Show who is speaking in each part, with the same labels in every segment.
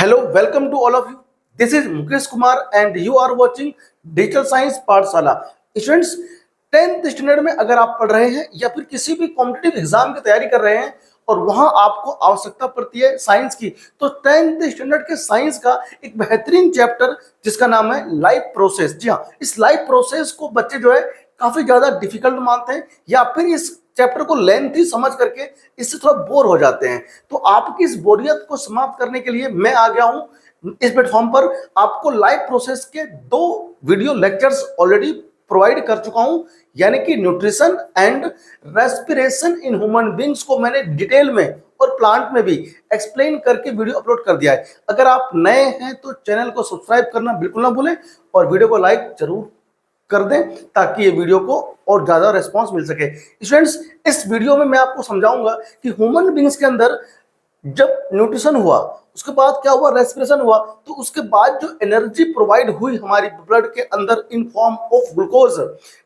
Speaker 1: Hello, welcome to all of you. This is Mukesh Kumar and you are watching Digital Science पाठशाला। Students, 10th standard में अगर आप पढ़ रहे हैं या फिर किसी भी कॉम्पिटिटिव एग्जाम की तैयारी कर रहे हैं और वहां आपको आवश्यकता पड़ती है साइंस की, तो 10th स्टैंडर्ड के साइंस का एक बेहतरीन चैप्टर जिसका नाम है लाइफ प्रोसेस। जी हाँ, इस लाइफ प्रोसेस को बच्चे जो है काफी ज्यादा डिफिकल्ट मानते हैं या फिर इस चैप्टर को लेंथी समझ करके इससे थोड़ा बोर हो जाते हैं। तो आपकी इस बोरियत को समाप्त करने के लिए मैं आ गया हूं इस प्लेटफॉर्म पर। आपको लाइफ प्रोसेस के 2 वीडियो लेक्चर्स ऑलरेडी प्रोवाइड कर चुका हूं, यानी कि nutrition and respiration in human beings को मैंने डिटेल में और प्लांट में भी एक्सप्लेन करके वीडियो अपलोड कर दिया है। अगर आप नए हैं तो चैनल को सब्सक्राइब करना बिल्कुल ना भूलें और वीडियो को लाइक जरूर कर दें ताकि ये वीडियो को और ज्यादा रिस्पांस मिल सके। स्टूडेंट्स, इस वीडियो में मैं आपको समझाऊंगा कि ह्यूमन बींग्स के अंदर जब न्यूट्रिशन हुआ, उसके बाद क्या हुआ, रेस्पिरेशन हुआ, तो उसके बाद जो एनर्जी प्रोवाइड हुई हमारी ब्लड के अंदर इन फॉर्म ऑफ ग्लूकोज,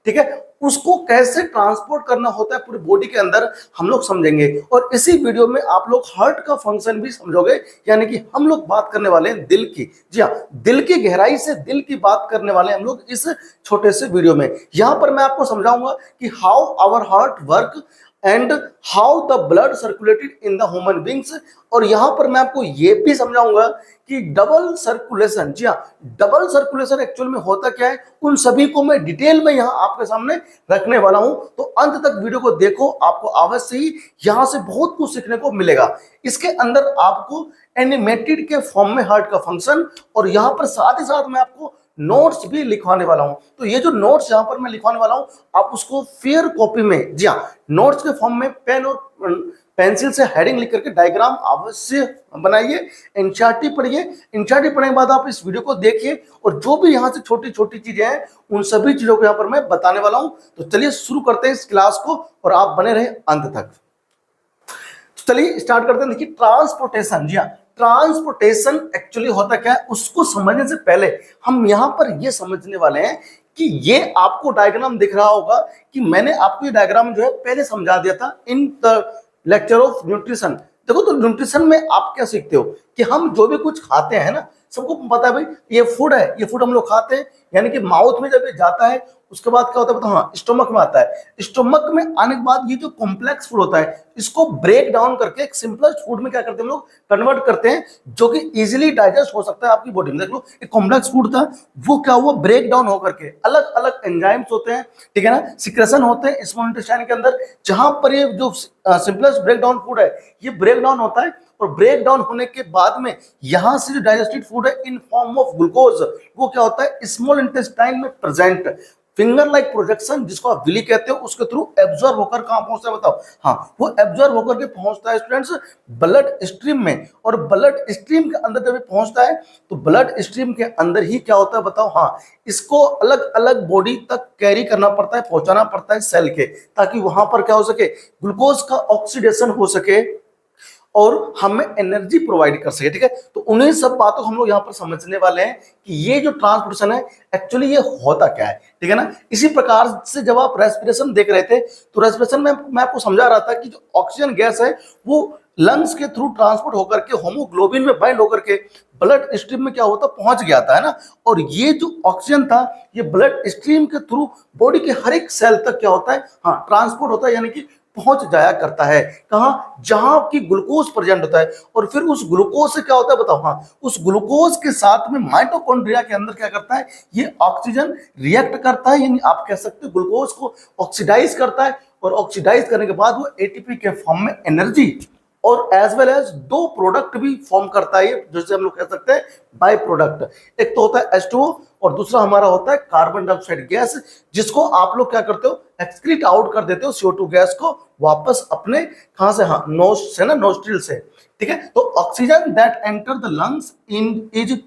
Speaker 1: ठीक है, उसको कैसे ट्रांसपोर्ट करना होता है पूरी बॉडी के अंदर हम लोग समझेंगे। और इसी वीडियो में आप लोग हार्ट का फंक्शन भी समझोगे, यानी कि हम लोग बात करने वाले हैं दिल की। जी हाँ, दिल की गहराई से दिल की बात करने वाले हैं हम लोग इस छोटे से वीडियो में। यहां पर मैं आपको समझाऊंगा कि how our heart work and how the blood circulated in the human beings. और यहां पर मैं आपको यह भी समझाऊंगा कि डबल सर्कुलेशन, जी हाँ, डबल सर्कुलेशन एक्चुअल में होता क्या है, उन सभी को मैं डिटेल में यहां आपके सामने रखने वाला हूं। तो अंत तक वीडियो को देखो, आपको अवश्य ही यहां से बहुत कुछ सीखने को मिलेगा। इसके अंदर आपको एनिमेटेड के फॉर्म में हार्ट का फंक्शन और यहां पर साथ ही साथ मैं आपको नोट्स भी लिखवाने वाला हूं। तो ये जो नोट्स यहां पर मैं लिखवाने वाला हूं, आप उसको फेयर कॉपी में, जी हाँ, नोट्स के फॉर्म में पेन और पेंसिल से हेडिंग लिख करके डायग्राम अवश्य बनाइए, एनसीईआरटी पढ़िए। एनसीईआरटी पढ़ने के बाद आप इस वीडियो को देखिए और जो भी यहाँ से छोटी छोटी चीजें हैं उन सभी चीजों को यहाँ पर मैं बताने वाला हूं। तो चलिए शुरू करते हैं इस क्लास को और आप बने रहे अंत तक। तो चलिए स्टार्ट करते हैं। देखिए, ट्रांसपोर्टेशन, जी हाँ, ट्रांसपोर्टेशन एक्चुअली होता क्या है उसको समझने से पहले हम यहां पर यह समझने वाले हैं कि ये आपको डायग्राम दिख रहा होगा कि मैंने आपको ये डायग्राम जो है पहले समझा दिया था in the lecture of nutrition. देखो, तो न्यूट्रिशन में आप क्या सीखते हो कि हम जो भी कुछ खाते हैं ना, सबको पता है भाई ये फूड है, ये फूड हम लोग खाते हैं, यानी कि माउथ में जब ये जाता है उसके बाद क्या होता है, बताओ, हाँ, स्टोमक में आता है। स्टोमक में आने के बाद ये जो कॉम्प्लेक्स फूड होता है इसको ब्रेक डाउन करके एक सिंपलेस्ट फूड में क्या करते हैं हम लोग, कन्वर्ट करते हैं, जो कि इजीली डाइजेस्ट हो सकता है आपकी बॉडी में। देख लो, एक कॉम्प्लेक्स फूड था, वो क्या हुआ, ब्रेक डाउन होकर के अलग अलग एंजाइम्स होते हैं, ठीक है ना, सिक्रेशन होते हैं स्मॉल इंटेस्टाइन के अंदर, जहां पर ये जो सिंपलेस्ट ब्रेक डाउन फूड है ये ब्रेक डाउन होता है। और ब्रेक डाउन होने के बाद में यहां से जो डाइजेस्टेड फूड है इन फॉर्म ऑफ ग्लूकोज, वो क्या होता है, स्मॉल इंटेस्टाइन में प्रेजेंट फिंगर लाइक प्रोजेक्शन, जिसको आप विली कहते हो, उसके थ्रू एब्जॉर्ब होकर कहां पहुंचता है, बताओ, हाँ, वो एब्जॉर्ब होकर के पहुंचता है स्टूडेंट्स ब्लड स्ट्रीम में। और ब्लड स्ट्रीम के अंदर जब पहुंचता है तो ब्लड स्ट्रीम के अंदर ही क्या होता है, बताओ, हाँ, इसको अलग अलग बॉडी तक कैरी करना पड़ता है, पहुंचाना पड़ता है सेल के, ताकि वहां पर क्या हो सके, ग्लूकोज का ऑक्सीडेशन हो सके और हमें एनर्जी प्रोवाइड कर सके, ठीक है। तो उन्हीं सब बातों को हम लोग यहाँ पर समझने वाले हैं कि ये जो ट्रांसपोर्टेशन है एक्चुअली ये होता क्या है, ठीक है ना। इसी प्रकार से जब आप रेस्पिरेशन देख रहे थे तो रेस्पिरेशन में मैं आपको समझा रहा था कि जो ऑक्सीजन गैस है वो लंग्स के थ्रू ट्रांसपोर्ट होकर के होमोग्लोबिन में बाइंड होकर के ब्लड स्ट्रीम में क्या होता, पहुंच गया था, है ना। और ये जो ऑक्सीजन था ये ब्लड स्ट्रीम के थ्रू बॉडी के हर एक सेल तक क्या होता है, हाँ, ट्रांसपोर्ट होता है, यानी कि पहुंच जाया करता है। कहां, जहां की ग्लूकोज प्रेजेंट होता है। और फिर उस ग्लूकोज से क्या होता है, बताओ, हाँ, उस ग्लूकोज के साथ में माइटोकॉन्ड्रिया के अंदर क्या करता है, ये ऑक्सीजन रिएक्ट करता है, यानी आप कह सकते हो ग्लूकोज को ऑक्सीडाइज करता है। और ऑक्सीडाइज करने के बाद वो एटीपी के फॉर्म में एनर्जी और एज वेल एज 2 प्रोडक्ट भी फॉर्म करता है, जैसे हम लोग कह सकते हैं बाय प्रोडक्ट। एक तो होता है H2O और दूसरा हमारा होता है कार्बन डाइऑक्साइड गैस, जिसको आप लोग क्या करते हो, एक्सक्रीट आउट कर देते हो CO2 गैस को वापस अपने कहां से, हाँ, नोज से ना, नोस्ट्रिल से, ठीक है। तो oxygen that enter the lungs in is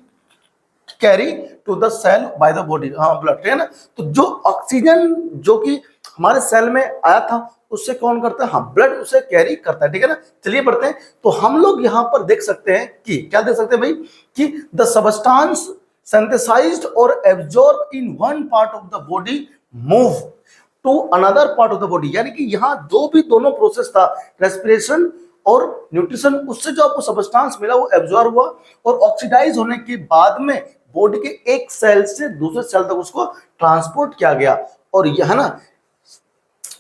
Speaker 1: carry to the cell by the body, हाँ, ब्लड, है ना। तो जो ऑक्सीजन जो कि हमारे सेल में आया था उससे कौन करता है, हाँ, ब्लड उसे कैरी करता है, ठीक है ना। चलिए बढ़ते हैं। तो हम लोग यहां पर देख सकते हैं कि क्या देख सकते हैं भाई, कि द सबस्टांस सिंथेसाइज्ड और absorb in one part of the body move to another part of the body, यानी कि यहां जो भी दोनों प्रोसेस था, रेस्पिरेशन और न्यूट्रिशन उससे जो आपको सब्सटेंस मिला वो एब्जॉर्ब हुआ और ऑक्सीडाइज होने के बाद में बॉडी के एक सेल से दूसरे सेल तक उसको ट्रांसपोर्ट किया गया। और यह ना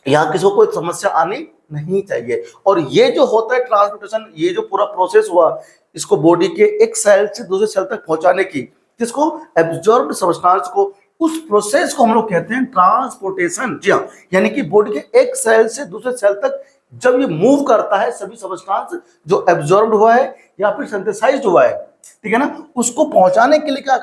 Speaker 1: यहाँ किसी को कोई समस्या आनी नहीं चाहिए। और ये जो होता है ट्रांसपोर्टेशन, ये जो पूरा प्रोसेस हुआ इसको बॉडी के एक सेल से दूसरे सेल तक पहुंचाने की, जिसको एब्जॉर्ब्ड सब्सटेंस को, उस प्रोसेस को हम लोग कहते हैं ट्रांसपोर्टेशन। जी हाँ, यानी कि बॉडी के एक सेल से दूसरे सेल तक जब ये मूव करता है सभी सब्सटेंस जो एब्जॉर्ब्ड हुआ है या फिर सिंथेसाइज्ड हुआ है, ठीक है ना, उसको पहुंचाने के लिए क्या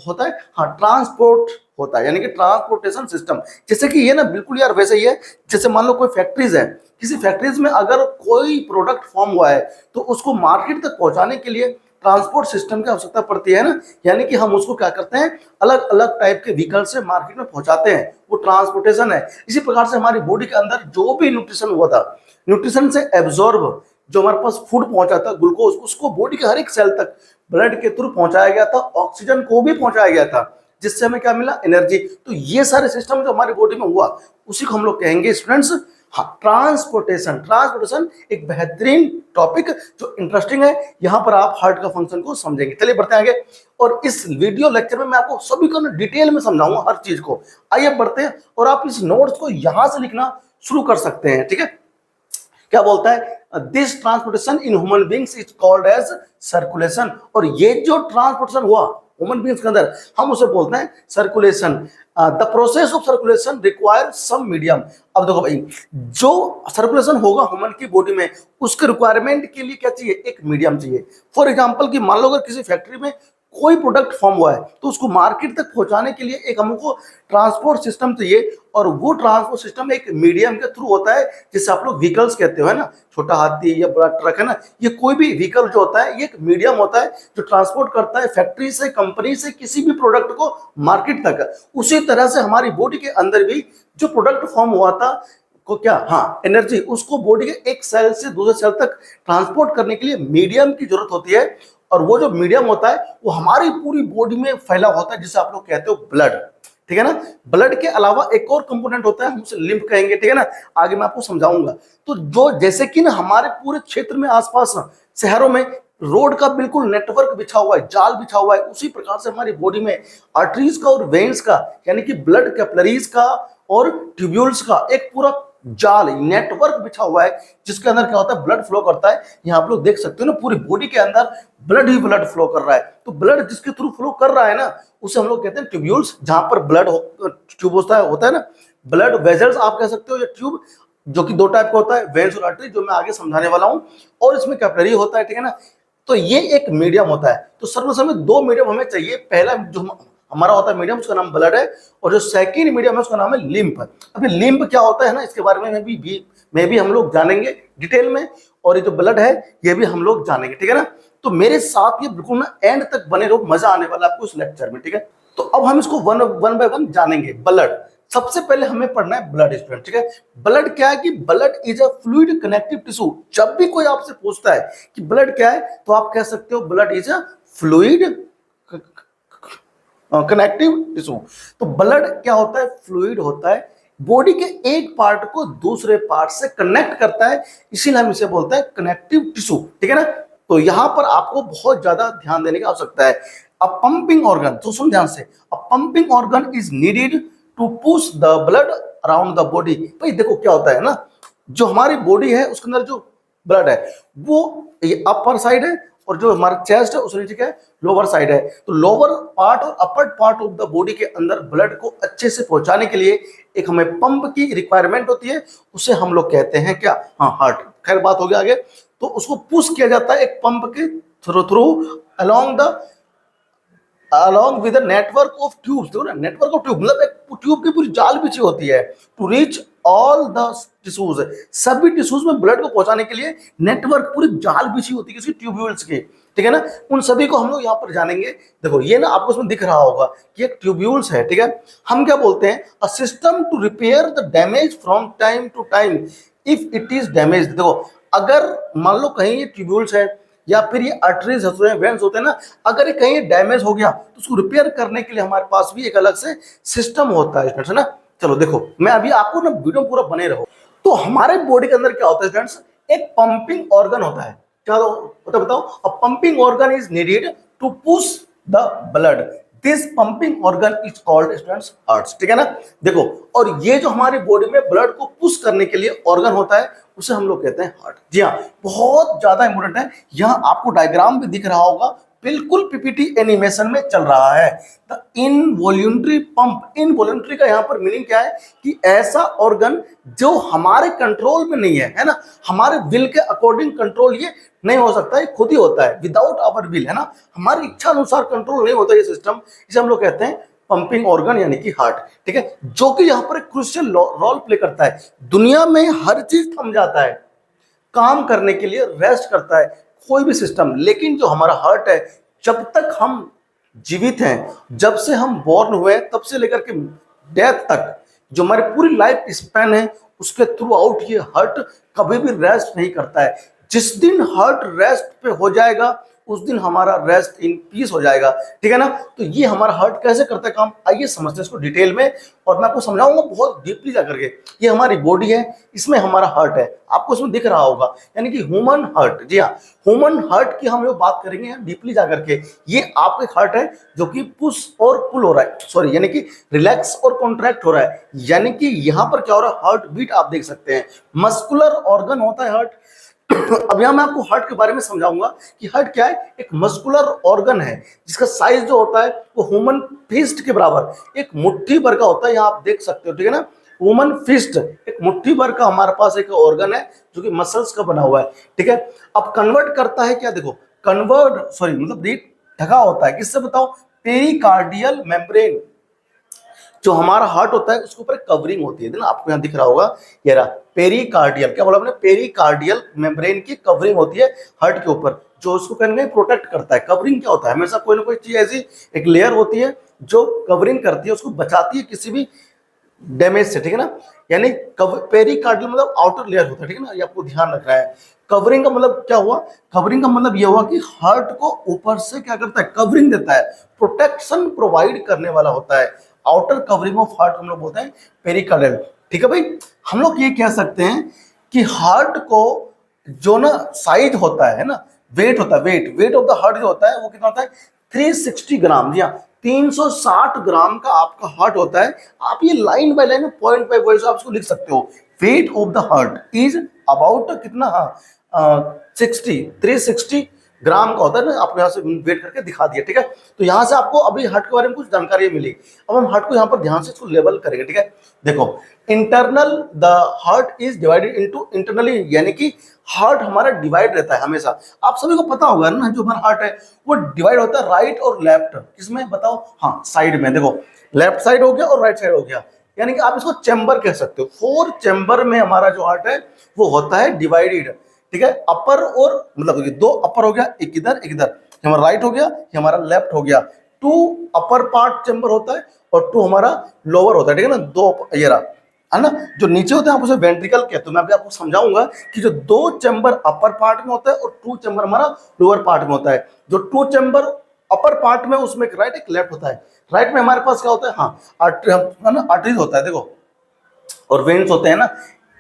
Speaker 1: होता है, हाँ, ट्रांसपोर्ट होता है, यानी कि ट्रांसपोर्टेशन सिस्टम। जैसे कि ये ना बिल्कुल यार वैसे ही है, जैसे मान लो कोई फैक्ट्रीज है, किसी फैक्ट्रीज में अगर कोई प्रोडक्ट फॉर्म हुआ है तो उसको मार्केट तक पहुंचाने के लिए ट्रांसपोर्ट सिस्टम की आवश्यकता पड़ती है ना, यानी कि हम उसको क्या करते हैं, अलग अलग टाइप के व्हीकल से मार्केट में पहुंचाते हैं, वो ट्रांसपोर्टेशन है। इसी प्रकार से हमारी बॉडी के अंदर जो भी न्यूट्रिशन हुआ था, न्यूट्रिशन से एब्जॉर्ब जो हमारे पास फूड पहुंचा था, ग्लूकोज, उसको बॉडी के हर एक सेल तक ब्लड के थ्रू पहुंचाया गया था, ऑक्सीजन को भी पहुंचाया गया था, जिससे हमें क्या मिला, एनर्जी। तो ये सारे सिस्टम जो हमारी बॉडी में हुआ उसी को हम लोग कहेंगे स्टूडेंट्स, हाँ, ट्रांसपोर्टेशन। ट्रांसपोर्टेशन एक बेहतरीन टॉपिक जो इंटरेस्टिंग है, यहां पर आप हार्ट का फंक्शन को समझेंगे। चलिए बढ़ते हैं आगे, और इस वीडियो लेक्चर में मैं आपको सभी को डिटेल में समझाऊंगा हर चीज को। आइए बढ़ते हैं, और आप इस नोट्स को यहां से लिखना शुरू कर सकते हैं, ठीक है। क्या बोलता है, this transportation in human beings is called as circulation. और ये जो ट्रांसपोर्टेशन हुआ ह्यूमन बींग्स के अंदर, हम उसे बोलते हैं circulation. The process of circulation require some medium. अब देखो भाई, जो सर्कुलेशन होगा ह्यूमन की बॉडी में, उसके रिक्वायरमेंट के लिए क्या चाहिए, एक मीडियम चाहिए। फॉर एग्जांपल कि मान लो अगर किसी फैक्ट्री में कोई प्रोडक्ट फॉर्म हुआ है तो उसको मार्केट तक पहुंचाने के लिए एक हमको ट्रांसपोर्ट सिस्टम चाहिए, और वो ट्रांसपोर्ट सिस्टम एक मीडियम के थ्रू होता है, जिसे आप लोग व्हीकल्स कहते हो, है ना, छोटा हाथी या बड़ा ट्रक, है ना, ये कोई भी व्हीकल जो होता है ये एक मीडियम होता है जो ट्रांसपोर्ट करता है फैक्ट्री से, कंपनी से किसी भी प्रोडक्ट को मार्केट तक। उसी तरह से हमारी बॉडी के अंदर भी जो प्रोडक्ट फॉर्म हुआ था को क्या, हाँ, एनर्जी, उसको बॉडी के एक सेल से दूसरे सेल तक ट्रांसपोर्ट करने के लिए मीडियम की जरूरत होती है। और वो जो मीडियम होता है वो हमारी पूरी बॉडी में फैला होता है, जिसे आप लोग कहते हो ब्लड, ठीक है ना। ब्लड के अलावा एक और कंपोनेंट होता है, हम उसे लिम्फ कहेंगे, ठीक है ना, आगे मैं आपको समझाऊंगा। तो जो जैसे कि ना हमारे पूरे क्षेत्र में आसपास शहरों में रोड का बिल्कुल नेटवर्क बिछा हुआ है, जाल बिछा हुआ है, उसी प्रकार से हमारी बॉडी में आर्टरीज का और वेन्स का, यानी कि ब्लड कैपिलरीज का और ट्यूब्यूल्स का एक पूरा जाल, नेटवर्क बिछा हुआ है, जिसके अंदर क्या होता है, ब्लड फ्लो करता है। यहाँ आप लोग देख सकते हो ना, पूरी बॉडी के अंदर ब्लड ही ब्लड फ्लो कर रहा है। तो ब्लड जिसके थ्रू फ्लो कर रहा है ना, उसे हम लोग कहते हैं ट्यूब्यूल्स, जहां पर ब्लड ट्यूब होता है ना, ब्लड वेजल्स आप कह सकते हो, या ट्यूब, जो कि दो टाइप का होता है, वेन्स और आर्टरी, जो मैं आगे समझाने वाला हूँ, और इसमें कैपिलरी होता है, ठीक है ना। तो ये एक मीडियम होता है। तो सर्वप्रथम में दो मीडियम हमें चाहिए। पहला जो हमारा होता है मीडियम, उसका नाम ब्लड है, और जो सेकंड मीडियम है उसका नाम है लिम्फ। अभी लिम्फ क्या होता है ना, इसके बारे में भी हम लोग जानेंगे डिटेल में, और ये जो ब्लड है ये भी हम लोग जानेंगे, ठीक है ना। तो मेरे साथ ये बिल्कुल ना एंड तक बने रहो, मजा आने वाला आपको इस लेक्चर में, ठीक है। तो अब हम इसको वन बाय वन जानेंगे। ब्लड, सबसे पहले हमें पढ़ना है ब्लड स्टूडेंट, ठीक है। ब्लड क्या है कि blood is a fluid connective tissue. जब भी कोई आपसे पूछता है कि ब्लड क्या है, तो आप कह सकते हो blood is a fluid connective tissue. तो ब्लड क्या होता है, फ्लूइड होता है, बॉडी के एक पार्ट को दूसरे पार्ट से कनेक्ट करता है, इसीलिए हम इसे बोलते हैं कनेक्टिव टिश्यू, ठीक है ना। तो यहां पर आपको बहुत ज्यादा ध्यान देने की आवश्यकता है। अ पंपिंग ऑर्गन, तो सुन ध्यान से, a pumping organ is needed to push the blood around the body. भाई देखो क्या होता है ना, जो हमारी बॉडी है उसके अंदर जो ब्लड है वो ये अपर साइड है, और जो हमारा चेस्ट है उसके नीचे क्या है, लोअर साइड है। तो लोअर पार्ट और upper part of the body के अंदर ब्लड को अच्छे से पहुंचाने के लिए एक हमें पंप की रिक्वायरमेंट होती है, उसे हम लोग कहते हैं क्या, हाँ, हार्ट। खैर बात हो गया आगे। तो उसको पुश किया जाता है एक पंप के through along with the network of tubes। देखो ना, नेटवर्क ऑफ ट्यूब मतलब एक ट्यूब की पूरी जाल बिछी होती है, to reach all the tissues. सभी टिश्यूज में ब्लड को पहुंचाने के लिए नेटवर्क, पूरी जाल बिछी होती है, ट्यूब्यूल्स की, ठीक है ना। उन सभी को हम लोग यहाँ पर जानेंगे। देखो ये ना आपको उसमें दिख रहा होगा कि एक ट्यूब्यूल्स है, ठीक है। हम क्या बोलते हैं, a system to repair the damage from time to time if it is damage. देखो अगर मान लो कहीं ये ट्यूब्यूल्स है या फिर ये आर्टरीज होते हैं, वेन्स होते हैं ना, अगर ये कहीं डैमेज हो गया तो उसको रिपेयर करने के लिए हमारे पास भी एक अलग से सिस्टम होता है स्टूडेंट्स, है ना। चलो देखो, मैं अभी आपको ना वीडियो पूरा बने रहो। तो हमारे बॉडी के अंदर क्या होता है स्टूडेंट्स, एक पंपिंग ऑर्गन होता है, क्या होता है बताओ? A pumping organ is needed to push the blood, this pumping organ is called students heart, ठीक है ना। देखो, और ये जो हमारी बॉडी में ब्लड को पुश करने के लिए ऑर्गन होता है उसे हम लोग कहते हैं हार्ट। जी हाँ, बहुत ज्यादा इंपॉर्टेंट है। यहाँ आपको डायग्राम भी दिख रहा होगा, बिल्कुल पीपीटी एनिमेशन में चल रहा है। द इनवॉल्यूंटरी पंप, इनवॉल्यूंटरी का यहाँ पर मीनिंग क्या है कि ऐसा ऑर्गन जो हमारे कंट्रोल में नहीं है, है ना, हमारे विल के अकॉर्डिंग कंट्रोल ये नहीं हो सकता, ये खुद ही होता है, विदाउट आवर विल, है ना, हमारी इच्छा अनुसार कंट्रोल नहीं होता ये सिस्टम, इसे हम लोग कहते हैं पंपिंग ऑर्गन यानी कि हार्ट, ठीक है, जो कि यहाँ पर एक क्रूशियल रोल प्ले करता है। दुनिया में हर चीज थम जाता है, काम करने के लिए रेस्ट करता है कोई भी सिस्टम, लेकिन जो हमारा हार्ट है, जब तक हम जीवित हैं, जब से हम बॉर्न हुए तब से लेकर के डेथ तक, जो हमारी पूरी लाइफ स्पैन है, उसके थ्रू आउट ये हार्ट कभी भी रेस्ट नहीं करता है। जिस दिन हार्ट रेस्ट पे हो जाएगा उस दिन हमारा रेस्ट इन पीस हो जाएगा, ठीक है ना। तो ये हमारा हार्ट कैसे करता है काम, आइए समझते हैं इसको डिटेल में, और मैं आपको समझाऊंगा बहुत डीपली जाकर के। ये हमारी बॉडी है, इसमें हमारा हार्ट है, आपको इसमें दिख रहा होगा, यानी कि ह्यूमन हार्ट। जी हाँ, ह्यूमन हार्ट की हम लोग बात करेंगे डीपली जाकर के। ये आपके हार्ट है जो कि पुश और पुल हो रहा है, सॉरी, यानी कि रिलैक्स और कॉन्ट्रैक्ट हो रहा है, यानी कि यहाँ पर क्या हो रहा है, हार्ट बीट आप देख सकते हैं। मस्कुलर ऑर्गन होता है हार्ट। अब यहां मैं आपको हार्ट के बारे में समझाऊंगा कि हार्ट क्या है। एक मस्कुलर ऑर्गन है जिसका साइज जो होता है वो ह्यूमन फिस्ट के बराबर, एक मुट्ठी भर का होता है, यहां आप देख सकते हो, ठीक है ना। ह्यूमन फिस्ट, एक मुट्ठी भर का हमारे पास एक ऑर्गन है जो कि मसल्स का बना हुआ है, ठीक है। अब कन्वर्ट करता है क्या, देखो, कन्वर्ट, सॉरी, मतलब ढका होता है किससे बताओ, पेरिकार्डियल मेम्ब्रेन। जो हमारा हार्ट होता है उसके ऊपर कवरिंग होती है ना, आपको यहाँ दिख रहा होगा, ये रहा पेरिकार्डियल, क्या बोला हमने, पेरिकार्डियल मेम्ब्रेन की कवरिंग होती है हार्ट के ऊपर, जो उसको कहीं प्रोटेक्ट करता है। कवरिंग क्या होता है, हमेशा कोई ना कोई चीज ऐसी एक लेयर होती है जो कवरिंग करती है, उसको बचाती है किसी भी डैमेज से, ठीक है ना। यानी पेरिकार्डियल मतलब आउटर लेयर होता है, ठीक है ना, ये आपको ध्यान रखना है। कवरिंग का मतलब क्या हुआ, कवरिंग का मतलब ये हुआ कि हार्ट को ऊपर से क्या करता है, कवरिंग देता है, प्रोटेक्शन प्रोवाइड करने वाला होता है। आउटर कवरिंग ऑफ हार्ट हम लोग बोलते हैं पेरिकार्डियल, ठीक है भाई। हम लोग ये कह सकते हैं कि हार्ट को जो ना साइज होता है ना, वेट होता है, वेट ऑफ द हार्ट जो होता है वो कितना होता है, 360 ग्राम। जी हाँ, 360 ग्राम का आपका हार्ट होता है। आप ये line by line, point by point आप इसको लिख सकते हो। Weight of the heart is about कितना, 360 ग्राम का होता है ना, आपको यहाँ से वेट करके दिखा दिया, ठीक है। तो यहाँ से आपको अभी हार्ट के बारे में कुछ जानकारी मिली। अब हम हार्ट को यहाँ पर ध्यान से इसको लेवल करेंगे, ठीक है। देखो, internal the heart is divided into, internally यानी कि हार्ट हमारा डिवाइड रहता है हमेशा। आप सभी को पता होगा ना, जो हमारा हार्ट है वो डिवाइड होता है राइट और लेफ्ट, किसमें बताओ, हाँ, साइड में। देखो, लेफ्ट साइड हो गया और राइट साइड हो गया, यानी कि आप इसको चैम्बर कह सकते हो। 4 चैम्बर में हमारा जो हार्ट है वो होता है डिवाइडेड, ठीक है। अपर और मतलब 2 अपर हो गया, एक इधर एक इधर, हमारा राइट हो गया, ये हमारा लेफ्ट हो गया। 2 अपर पार्ट चैम्बर होता है और 2 हमारा लोअर होता है, ठीक है ना। 2 ये रहा, है ना, जो नीचे होते हैं आप उसे वेंट्रिकल कहते हो। मैं अभी आपको समझाऊंगा कि जो 2 चैम्बर अपर पार्ट में होता है और 2 चैम्बर हमारा लोअर पार्ट में होता है। जो 2 चैम्बर अपर पार्ट में उसमें एक राइट एक लेफ्ट होता है। राइट में हमारे पास क्या होता है, हाँ, आर्टरीज होता है, देखो, और वेन्स होते हैं ना।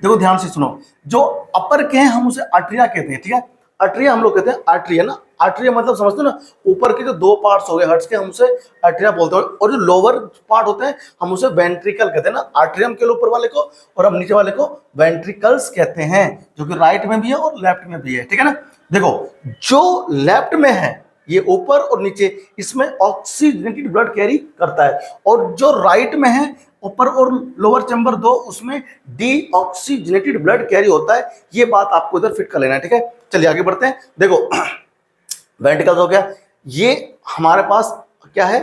Speaker 1: देखो ध्यान से सुनो, जो अपर के हैं हम उसे आर्टरिया कहते हैं, ठीक है। आर्टरिया हम लोग कहते हैं, आर्टरिया ना, आर्टरिया मतलब समझते हो ना, ऊपर के जो 2 पार्ट्स हो गए हर्ट्स के, हम उसे आर्टरिया बोलते हैं। और जो लोअर पार्ट होते हैं हम उसे वेंट्रिकल कहते हैं ना। आर्टरियम के ऊपर वाले को और हम नीचे वाले को वेंट्रिकल्स कहते हैं, जो कि राइट में भी है और लेफ्ट में भी है, ठीक है ना। देखो, जो लेफ्ट में है ये ऊपर और नीचे, इसमें ऑक्सीजनेटेड ब्लड कैरी करता है, और जो राइट में है ऊपर और लोअर चैम्बर 2, उसमें डीऑक्सीजनेटेड ब्लड कैरी होता है। ये बात आपको इधर फिट कर लेना है, ठीक है। चलिए आगे बढ़ते हैं। देखो, वेंट्रिकल्स हो गया, ये हमारे पास क्या है,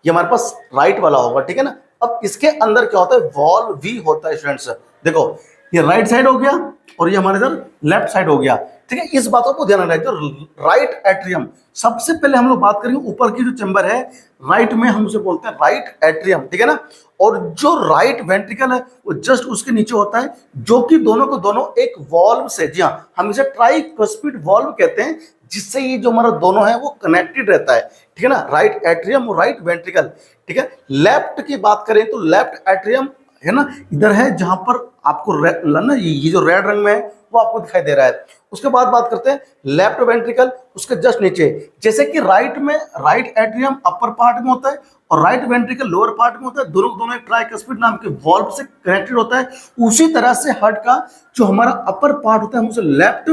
Speaker 1: ये हमारे पास राइट वाला होगा, ठीक है ना। अब इसके अंदर क्या होता है, वॉल्व भी होता है स्टूडेंट्स। देखो, ये राइट साइड हो गया और ये हमारे इधर लेफ्ट साइड हो गया, ठीक है। इस बातों को ध्यान रखना है। जो राइट एट्रियम, सबसे पहले हम लोग बात करेंगे ऊपर की जो चैम्बर है राइट में, हम उसे बोलते हैं राइट एट्रियम, ठीक है ना। और जो राइट वेंट्रिकल है वो जस्ट उसके नीचे होता है, जो कि दोनों को दोनों एक वॉल्व से, जी हाँ, हम इसे ट्राइकस्पिड वॉल्व कहते हैं, जिससे ये जो हमारा दोनों है वो कनेक्टेड रहता है, ठीक है ना। राइट एट्रियम और राइट वेंट्रिकल, ठीक है। लेफ्ट की बात करें तो लेफ्ट एट्रियम है ना, इधर है जहां पर आपको ना ये जो रेड रंग में है वो आपको दिखाई दे रहा है। उसके बाद बात करते हैं लेफ्ट वेंट्रिकल, उसके जस्ट नीचे, जैसे कि राइट में राइट एट्रियम अपर पार्ट में होता है और राइट वेंट्रिकल लोअर पार्ट में होता है, दोनों दोनों एक ट्राइकस्पिड नाम के वॉल्व से कनेक्टेड होता है। उसी तरह से हार्ट का जो हमारा अपर पार्ट होता है हम उसे लेफ्ट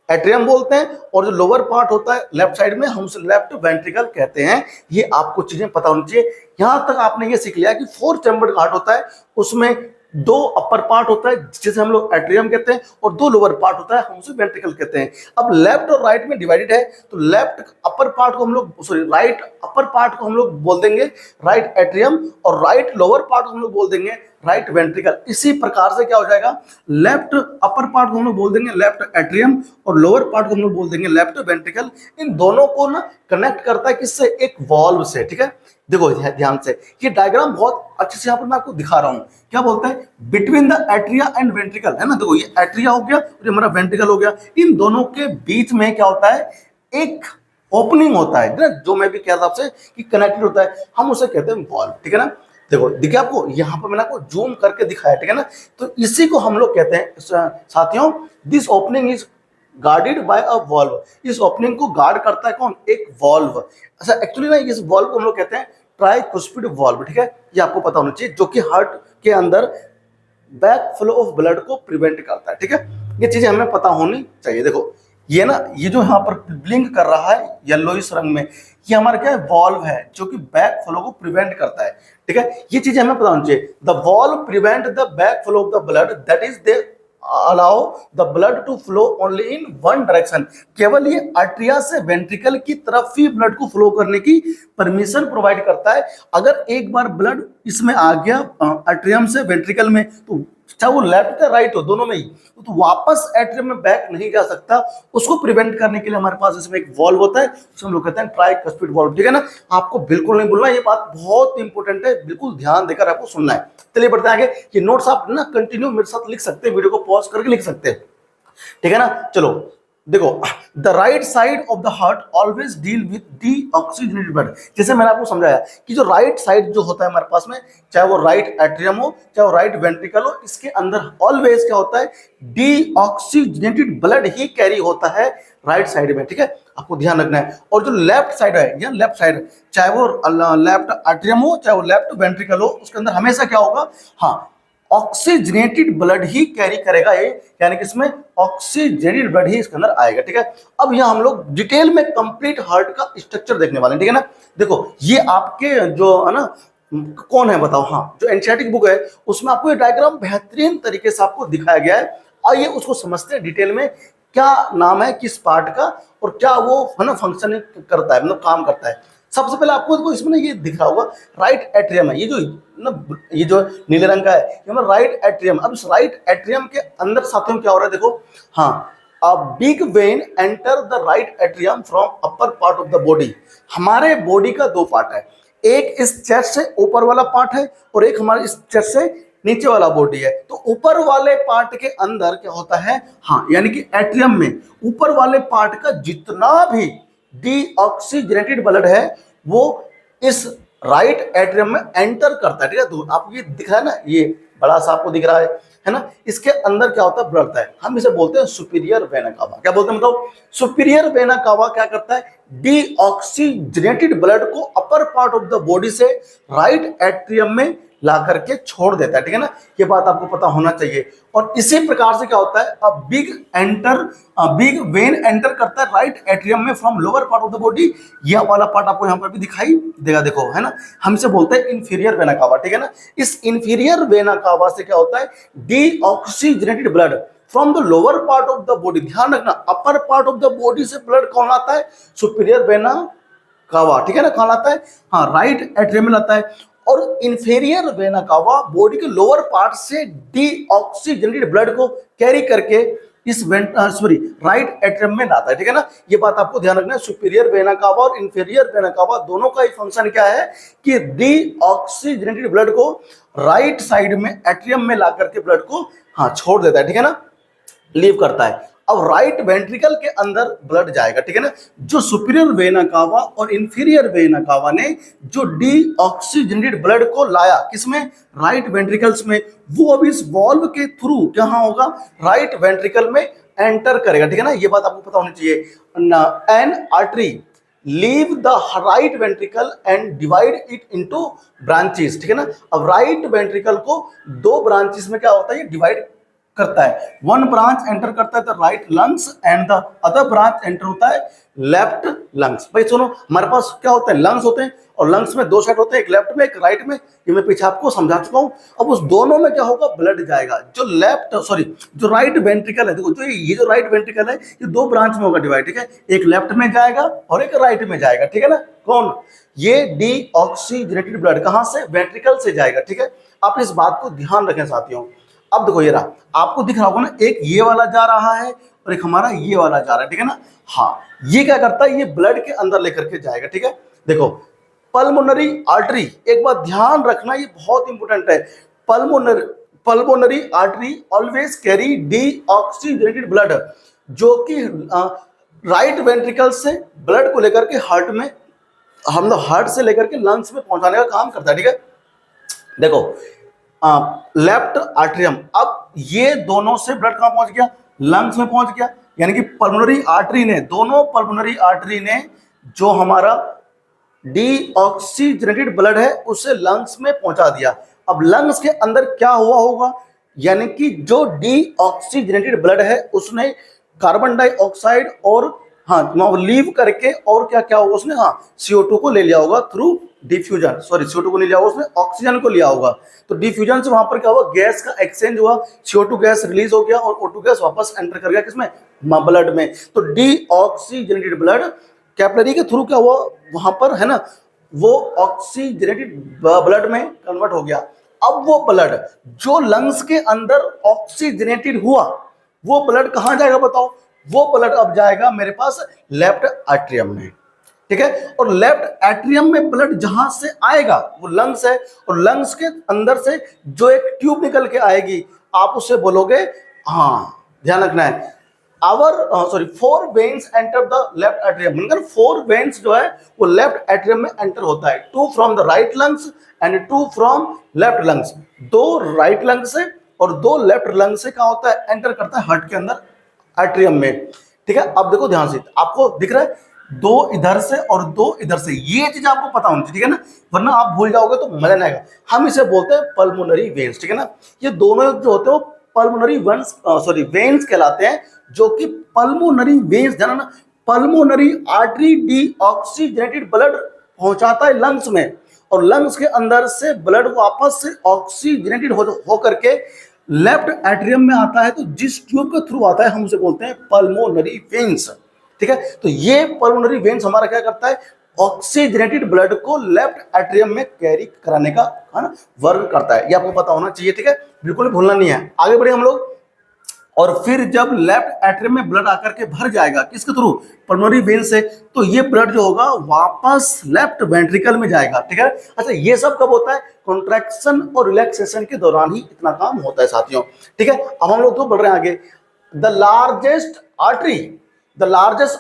Speaker 1: एट्रियम बोलते हैं, और जो लोअर पार्ट होता है लेफ्ट साइड में हम उसे लेफ्ट वेंट्रिकल कहते हैं। ये आपको चीजें पता होनी चाहिए। यहां तक आपने ये सीख लिया कि 4 चैम्बर्ड हार्ट होता है, उसमें 2 अपर पार्ट होता है जिसे हम लोग एट्रियम कहते हैं और 2 लोअर पार्ट होता है हम उसे वेंट्रिकल कहते हैं। अब लेफ्ट और राइट में डिवाइडेड है, तो लेफ्ट अपर पार्ट को हम लोग सॉरी राइट अपर पार्ट को हम लोग बोल देंगे राइट एट्रियम और राइट लोअर पार्ट को हम लोग बोल देंगे राइट वेंट्रिकल। इसी प्रकार से क्या हो जाएगा, लेफ्ट अपर पार्ट को हम लोग बोल देंगे लेफ्ट एट्रियम और लोअर पार्ट को हम लोग बोल देंगे लेफ्ट वेंट्रिकल। इन दोनों को ना कनेक्ट करता है किससे, एक वॉल्व से। ठीक है, देखो ध्यान से, ये डायग्राम बहुत अच्छे से यहाँ पर मैं आपको दिखा रहा हूँ। क्या बोलता है, between the atria and ventricle, है ना, देखो ये एट्रिया हो गया और ये हमारा वेंट्रिकल हो गया, इन दोनों के बीच में क्या होता है, एक ओपनिंग होता है जो मैं भी कह रहा था आपसे कि कनेक्टेड होता है, हम उसे कहते हैं वॉल्व। ठीक है ना, देखो दिखे आपको, यहाँ पर मैंने आपको जूम करके दिखाया। ठीक है ना, तो इसी को हम लोग कहते हैं साथियों, this opening is guarded by a valve. इस ओपनिंग को गार्ड करता है कौन, एक वॉल्व। अच्छा एक्चुअली ना इस वॉल्व को हम लोग कहते हैं ट्राइकुस्पिड वॉल्व। ठीक है, ये आपको पता होना चाहिए, जो कि हार्ट के अंदर बैक फ्लो ऑफ ब्लड को प्रिवेंट करता है। ठीक है, ये चीजें हमें पता होनी चाहिए। देखो ये ना, ये जो यहाँ पर ब्लिंक कर रहा है येलोइश रंग में, ये हमारा क्या है, वॉल्व है जो कि बैक फ्लो को प्रिवेंट करता है। ठीक है, ये चीजें हमें पता होनी चाहिए। The valve prevent the back flow of the blood, that is they allow the blood to flow only in one direction. केवल ये आर्टरिया से वेंट्रिकल की तरफ ही ब्लड को फ्लो करने की परमिशन प्रोवाइड करता है। अगर एक बार ब्लड इसमें आ गया आर्टरियम से वेंट्रिकल में, तो चाहे वो लेफ्ट या राइट हो, दोनों में ही, तो वापस एट्रियम में बैक नहीं जा सकता। उसको प्रिवेंट करने के लिए हमारे पास इसमें एक वॉल्व होता है, उसे हम लोग कहते हैं ट्राइकस्पिड वॉल्व। ठीक है ना, आपको बिल्कुल नहीं भूलना, ये बात बहुत इंपॉर्टेंट है, बिल्कुल ध्यान देकर आपको सुनना है। चलिए बढ़ते हैं आगे। ये नोट्स आप ना कंटिन्यू मेरे साथ लिख सकते हैं, वीडियो को पॉज करके लिख सकते हैं। ठीक है ना, चलो देखो, the right side of the heart always deal with deoxygenated blood. जैसे मैंने आपको समझाया कि जो राइट साइड जो होता है हमारे पास में, चाहे वो राइट एट्रियम हो चाहे वो राइट वेंट्रिकल हो, इसके अंदर ऑलवेज क्या होता है, डीऑक्सीजनेटेड ब्लड ही कैरी होता है राइट साइड में। ठीक है, आपको ध्यान रखना है। और जो लेफ्ट साइड है, या लेफ्ट साइड, चाहे वो लेफ्ट एट्रियम हो चाहे वो लेफ्ट वेंट्रिकल हो, उसके अंदर हमेशा क्या होगा, हाँ, ऑक्सीजनेटेड ब्लड ही कैरी करेगा ये, यानी कि इसमें ऑक्सीजनेटेड ब्लड ही इसके अंदर आएगा। ठीक है, अब यहाँ हम लोग डिटेल में कंप्लीट हार्ट का स्ट्रक्चर देखने वाले हैं। ठीक है ना, देखो ये आपके जो है ना, कौन है बताओ, हाँ, जो एनसीईआरटी बुक है उसमें आपको ये डायग्राम बेहतरीन तरीके से आपको दिखाया गया है। आइए उसको समझते हैं डिटेल में, क्या नाम है किस पार्ट का और क्या वो है ना फंक्शन करता है, मतलब काम करता है। सबसे पहले आपको इसमें ये दिख रहा होगा राइट एट्रियम है, ये जो ना, ये जो नीले रंग का है, ये हमारा राइट एट्रियम। अब इस राइट एट्रियम के अंदर साथियों क्या हो रहा है, देखो, हाँ, a big when enter the right atrium from upper part of the body. हमारे बॉडी का 2 पार्ट है, एक इस चेस्ट से ऊपर वाला पार्ट है और एक हमारे इस चेस्ट से नीचे वाला बॉडी है। तो ऊपर वाले पार्ट के अंदर क्या होता है, हाँ, यानी कि एट्रियम में ऊपर वाले पार्ट का जितना भी डीऑक्सीजनेटेड ब्लड है वो इस राइट एट्रियम में एंटर करता है। ठीक है, तो आपको ये दिख रहा है ना, ये बड़ा सा आपको दिख रहा है ना, इसके अंदर क्या होता है, ब्लड होता है, हम इसे बोलते हैं सुपीरियर वेना कावा। क्या बोलते हैं बताओ, सुपीरियर वेना कावा क्या करता है, डीऑक्सीजनेटेड ब्लड को upper part of the body से राइट एट्रियम में ला करके छोड़ देता है। ठीक है ना, ये बात आपको पता होना चाहिए। और इसी प्रकार से क्या होता है, बिग वेन एंटर करता है राइट एट्रियम में from lower part of the body. यह वाला पार्ट आपको यहाँ पर भी दिखाई देगा, देखो, है ना, हम इसे बोलते हैं इंफीरियर वेना कावा। ठीक है ना, इस इंफीरियर वेना कावा से क्या होता है, deoxygenated blood from the lower part of the body. ध्यान रखना, upper part of the body से ब्लड कौन आता है, सुपीरियर वेना कावा। ठीक है ना, कौन आता है, हाँ, राइट एट्रियम में आता है। और इंफीरियर वेना कावा बॉडी के लोअर पार्ट से डीऑक्सीजनेटेड ब्लड को कैरी करके इस राइट एट्रियम में लाता है। ठीक है ना, ये बात आपको ध्यान रखना है। सुपीरियर वेना कावा और इंफीरियर वेना कावा दोनों का ही फंक्शन क्या है कि डीऑक्सीजनेटेड ब्लड को राइट साइड में एट्रियम में ला करके ब्लड को, हाँ, छोड़ देता है। ठीक है ना, लीव करता है। अब राइट वेंट्रिकल के अंदर ब्लड जाएगा, ठीक है ना। जो सुपीरियर वेना कावा और इंफीरियर वेना कावा ने जो डीऑक्सीजनेटेड ब्लड को लाया किसमें, राइट वेंट्रिकल्स में, वो अब इस वॉल्व के थ्रू कहाँ होगा, राइट वेंट्रिकल में एंटर करेगा, ठीक है ना। ये बात आपको पता होनी चाहिए। N artery leave the right ventricle and divide it into branches, ठीक है ना। अब राइट वेंट्रिकल को दो ब्रांचेस में क्या होता है, ये डिवाइड करता है। वन ब्रांच एंटर करता है the right lungs and the other branch enter होता है लेफ्ट लंग्स। भाई सुनो, हमारे पास क्या होता है, लंग्स होते हैं, और लंग्स में दो साइड होते हैं, एक लेफ्ट में एक राइट में, ये मैं पीछे आपको समझा चुका हूं। अब उस दोनों में क्या होगा, ब्लड जाएगा। जो राइट वेंट्रिकल है, देखो जो ये जो राइट वेंट्रिकल है ये दो ब्रांच में होगा डिवाइड, ठीक है, एक लेफ्ट में जाएगा और एक राइट में जाएगा, ठीक है ना। कौन, ये डीऑक्सीजनेटेड ब्लड कहां से, वेंट्रिकल से जाएगा, ठीक है। आप इस बात को ध्यान रखें साथियों। अब देखो ये रहा, आपको दिख रहा होगा ना, एक ये वाला जा रहा है और एक हमारा ये वाला जा रहा है, ठीक है ना। हाँ, ये क्या करता है, ये ब्लड के अंदर लेकर के जाएगा, ठीक है। देखो पल्मोनरी आर्टरी, एक बात ध्यान रखना, ये बहुत इंपॉर्टेंट है। Pulmonary artery always carry deoxygenated blood, जो कि राइट वेंट्रिकल से ब्लड को लेकर के हार्ट में, हम लोग हार्ट से लेकर के लंग्स में पहुंचाने का काम करता है, ठीक है। देखो लेफ्ट आर्टरियम, अब ये दोनों से ब्लड कहां पहुंच गया, लंग्स में पहुंच गया, यानी कि पल्मोनरी आर्टरी ने, दोनों पल्मोनरी आर्टरी ने जो हमारा डीऑक्सीजनेटेड ब्लड है उसे लंग्स में पहुंचा दिया। अब लंग्स के अंदर क्या हुआ होगा, यानी कि जो डीऑक्सीजनेटेड ब्लड है उसने कार्बन डाइऑक्साइड और लीव करके, और क्या क्या होगा उसने, CO2 को ले लिया होगा थ्रू डिफ्यूजन, CO2 को ले लिया होगा उसने, ऑक्सीजन को लिया होगा, तो डिफ्यूजन से वहां पर क्या हुआ, गैस का एक्सचेंज हुआ, CO2 गैस रिलीज हो गया और O2 गैस वापस एंटर कर गया किसमें, ब्लड में। तो डीऑक्सीजनेटेड ब्लड कैपिलरी के थ्रू क्या हुआ वहां पर, है ना, वो ऑक्सीजनेटेड ब्लड में कन्वर्ट हो गया। अब वो ब्लड जो लंग्स के अंदर ऑक्सीजनेटेड हुआ, वो ब्लड कहां जाएगा बताओ, वो ब्लड अब जाएगा मेरे पास लेफ्ट एट्रियम में, ठीक है। और लेफ्ट एट्रियम में ब्लड जहां से आएगा वो लंग्स है, और लंग्स के अंदर से जो एक ट्यूब निकल के आएगी, आप उससे बोलोगे, ध्यान रखना है, four veins enter the left atrium, मतलब फोर वेन्स जो है वो लेफ्ट एट्रियम में एंटर होता है, 2 from the right lungs and 2 from left lungs, 2 right lung से और 2 लेफ्ट लंग से क्या होता है, एंटर करता है हार्ट के अंदर एट्रियम में, ठीक है। अब देखो ध्यान से, आपको दिख रहा है 2 इधर से और 2 इधर से, ये चीज आपको पता होनी चाहिए, ठीक है ना, वरना आप भूल जाओगे तो मजा नहीं आएगा। हम इसे बोलते हैं पल्मोनरी वेन्स, ठीक है ना। ये दोनों जो होते हैं वो पल्मोनरी वेन्स कहलाते हैं, जो कि पल्मोनरी वेन्स, जाना ना, पल्मोनरी आर्टरी डीऑक्सीजनेटेड ब्लड पहुंचाता है लंग्स में, और लंग्स के अंदर से ब्लड वापस से ऑक्सीजनेटेड हो करके लेफ्ट एट्रियम में आता है। तो जिस ट्यूब के थ्रू आता है हम उसे बोलते हैं पल्मोनरी वेन्स, ठीक है। तो ये पल्मोनरी वेन्स हमारा क्या करता है, ऑक्सीजनेटेड ब्लड को लेफ्ट एट्रियम में कैरी कराने का, है ना, वर्क करता है। ये आपको पता होना चाहिए, ठीक है, बिल्कुल भूलना नहीं है। आगे बढ़े हम लोग, और फिर जब लेफ्ट एट्रियम में ब्लड आकर के भर जाएगा किसके थ्रू, पल्मोनरी वेन से, तो ये ब्लड जो होगा वापस लेफ्ट वेंट्रिकल में जाएगा, ठीक है। अच्छा, ये सब कब होता है, कॉन्ट्रैक्शन और रिलैक्सेशन के दौरान ही इतना काम होता है साथियों, ठीक है। अब हम लोग तो बढ़ रहे हैं आगे। The largest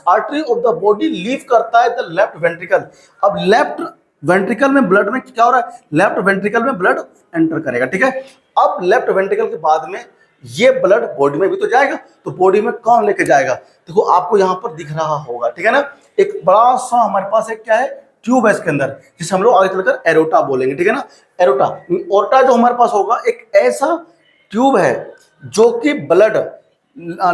Speaker 1: artery of the body leave करता है द लेफ्ट वेंट्रिकल। अब लेफ्ट वेंट्रिकल में ब्लड में क्या हो रहा है, लेफ्ट वेंट्रिकल में ब्लड एंटर करेगा, ठीक है। अब लेफ्ट वेंट्रिकल के बाद में ये ब्लड बॉडी में भी तो जाएगा, तो बॉडी में कौन लेके जाएगा, देखो आपको यहां पर दिख रहा होगा, ठीक है ना, एक बड़ा सा हमारे पास एक क्या है, ट्यूब है इसके अंदर, जिसे हम लोग आगे चलकर एरोटा बोलेंगे, ठीक है ना। एरोटा जो हमारे पास होगा, एक ऐसा ट्यूब है जो कि ब्लड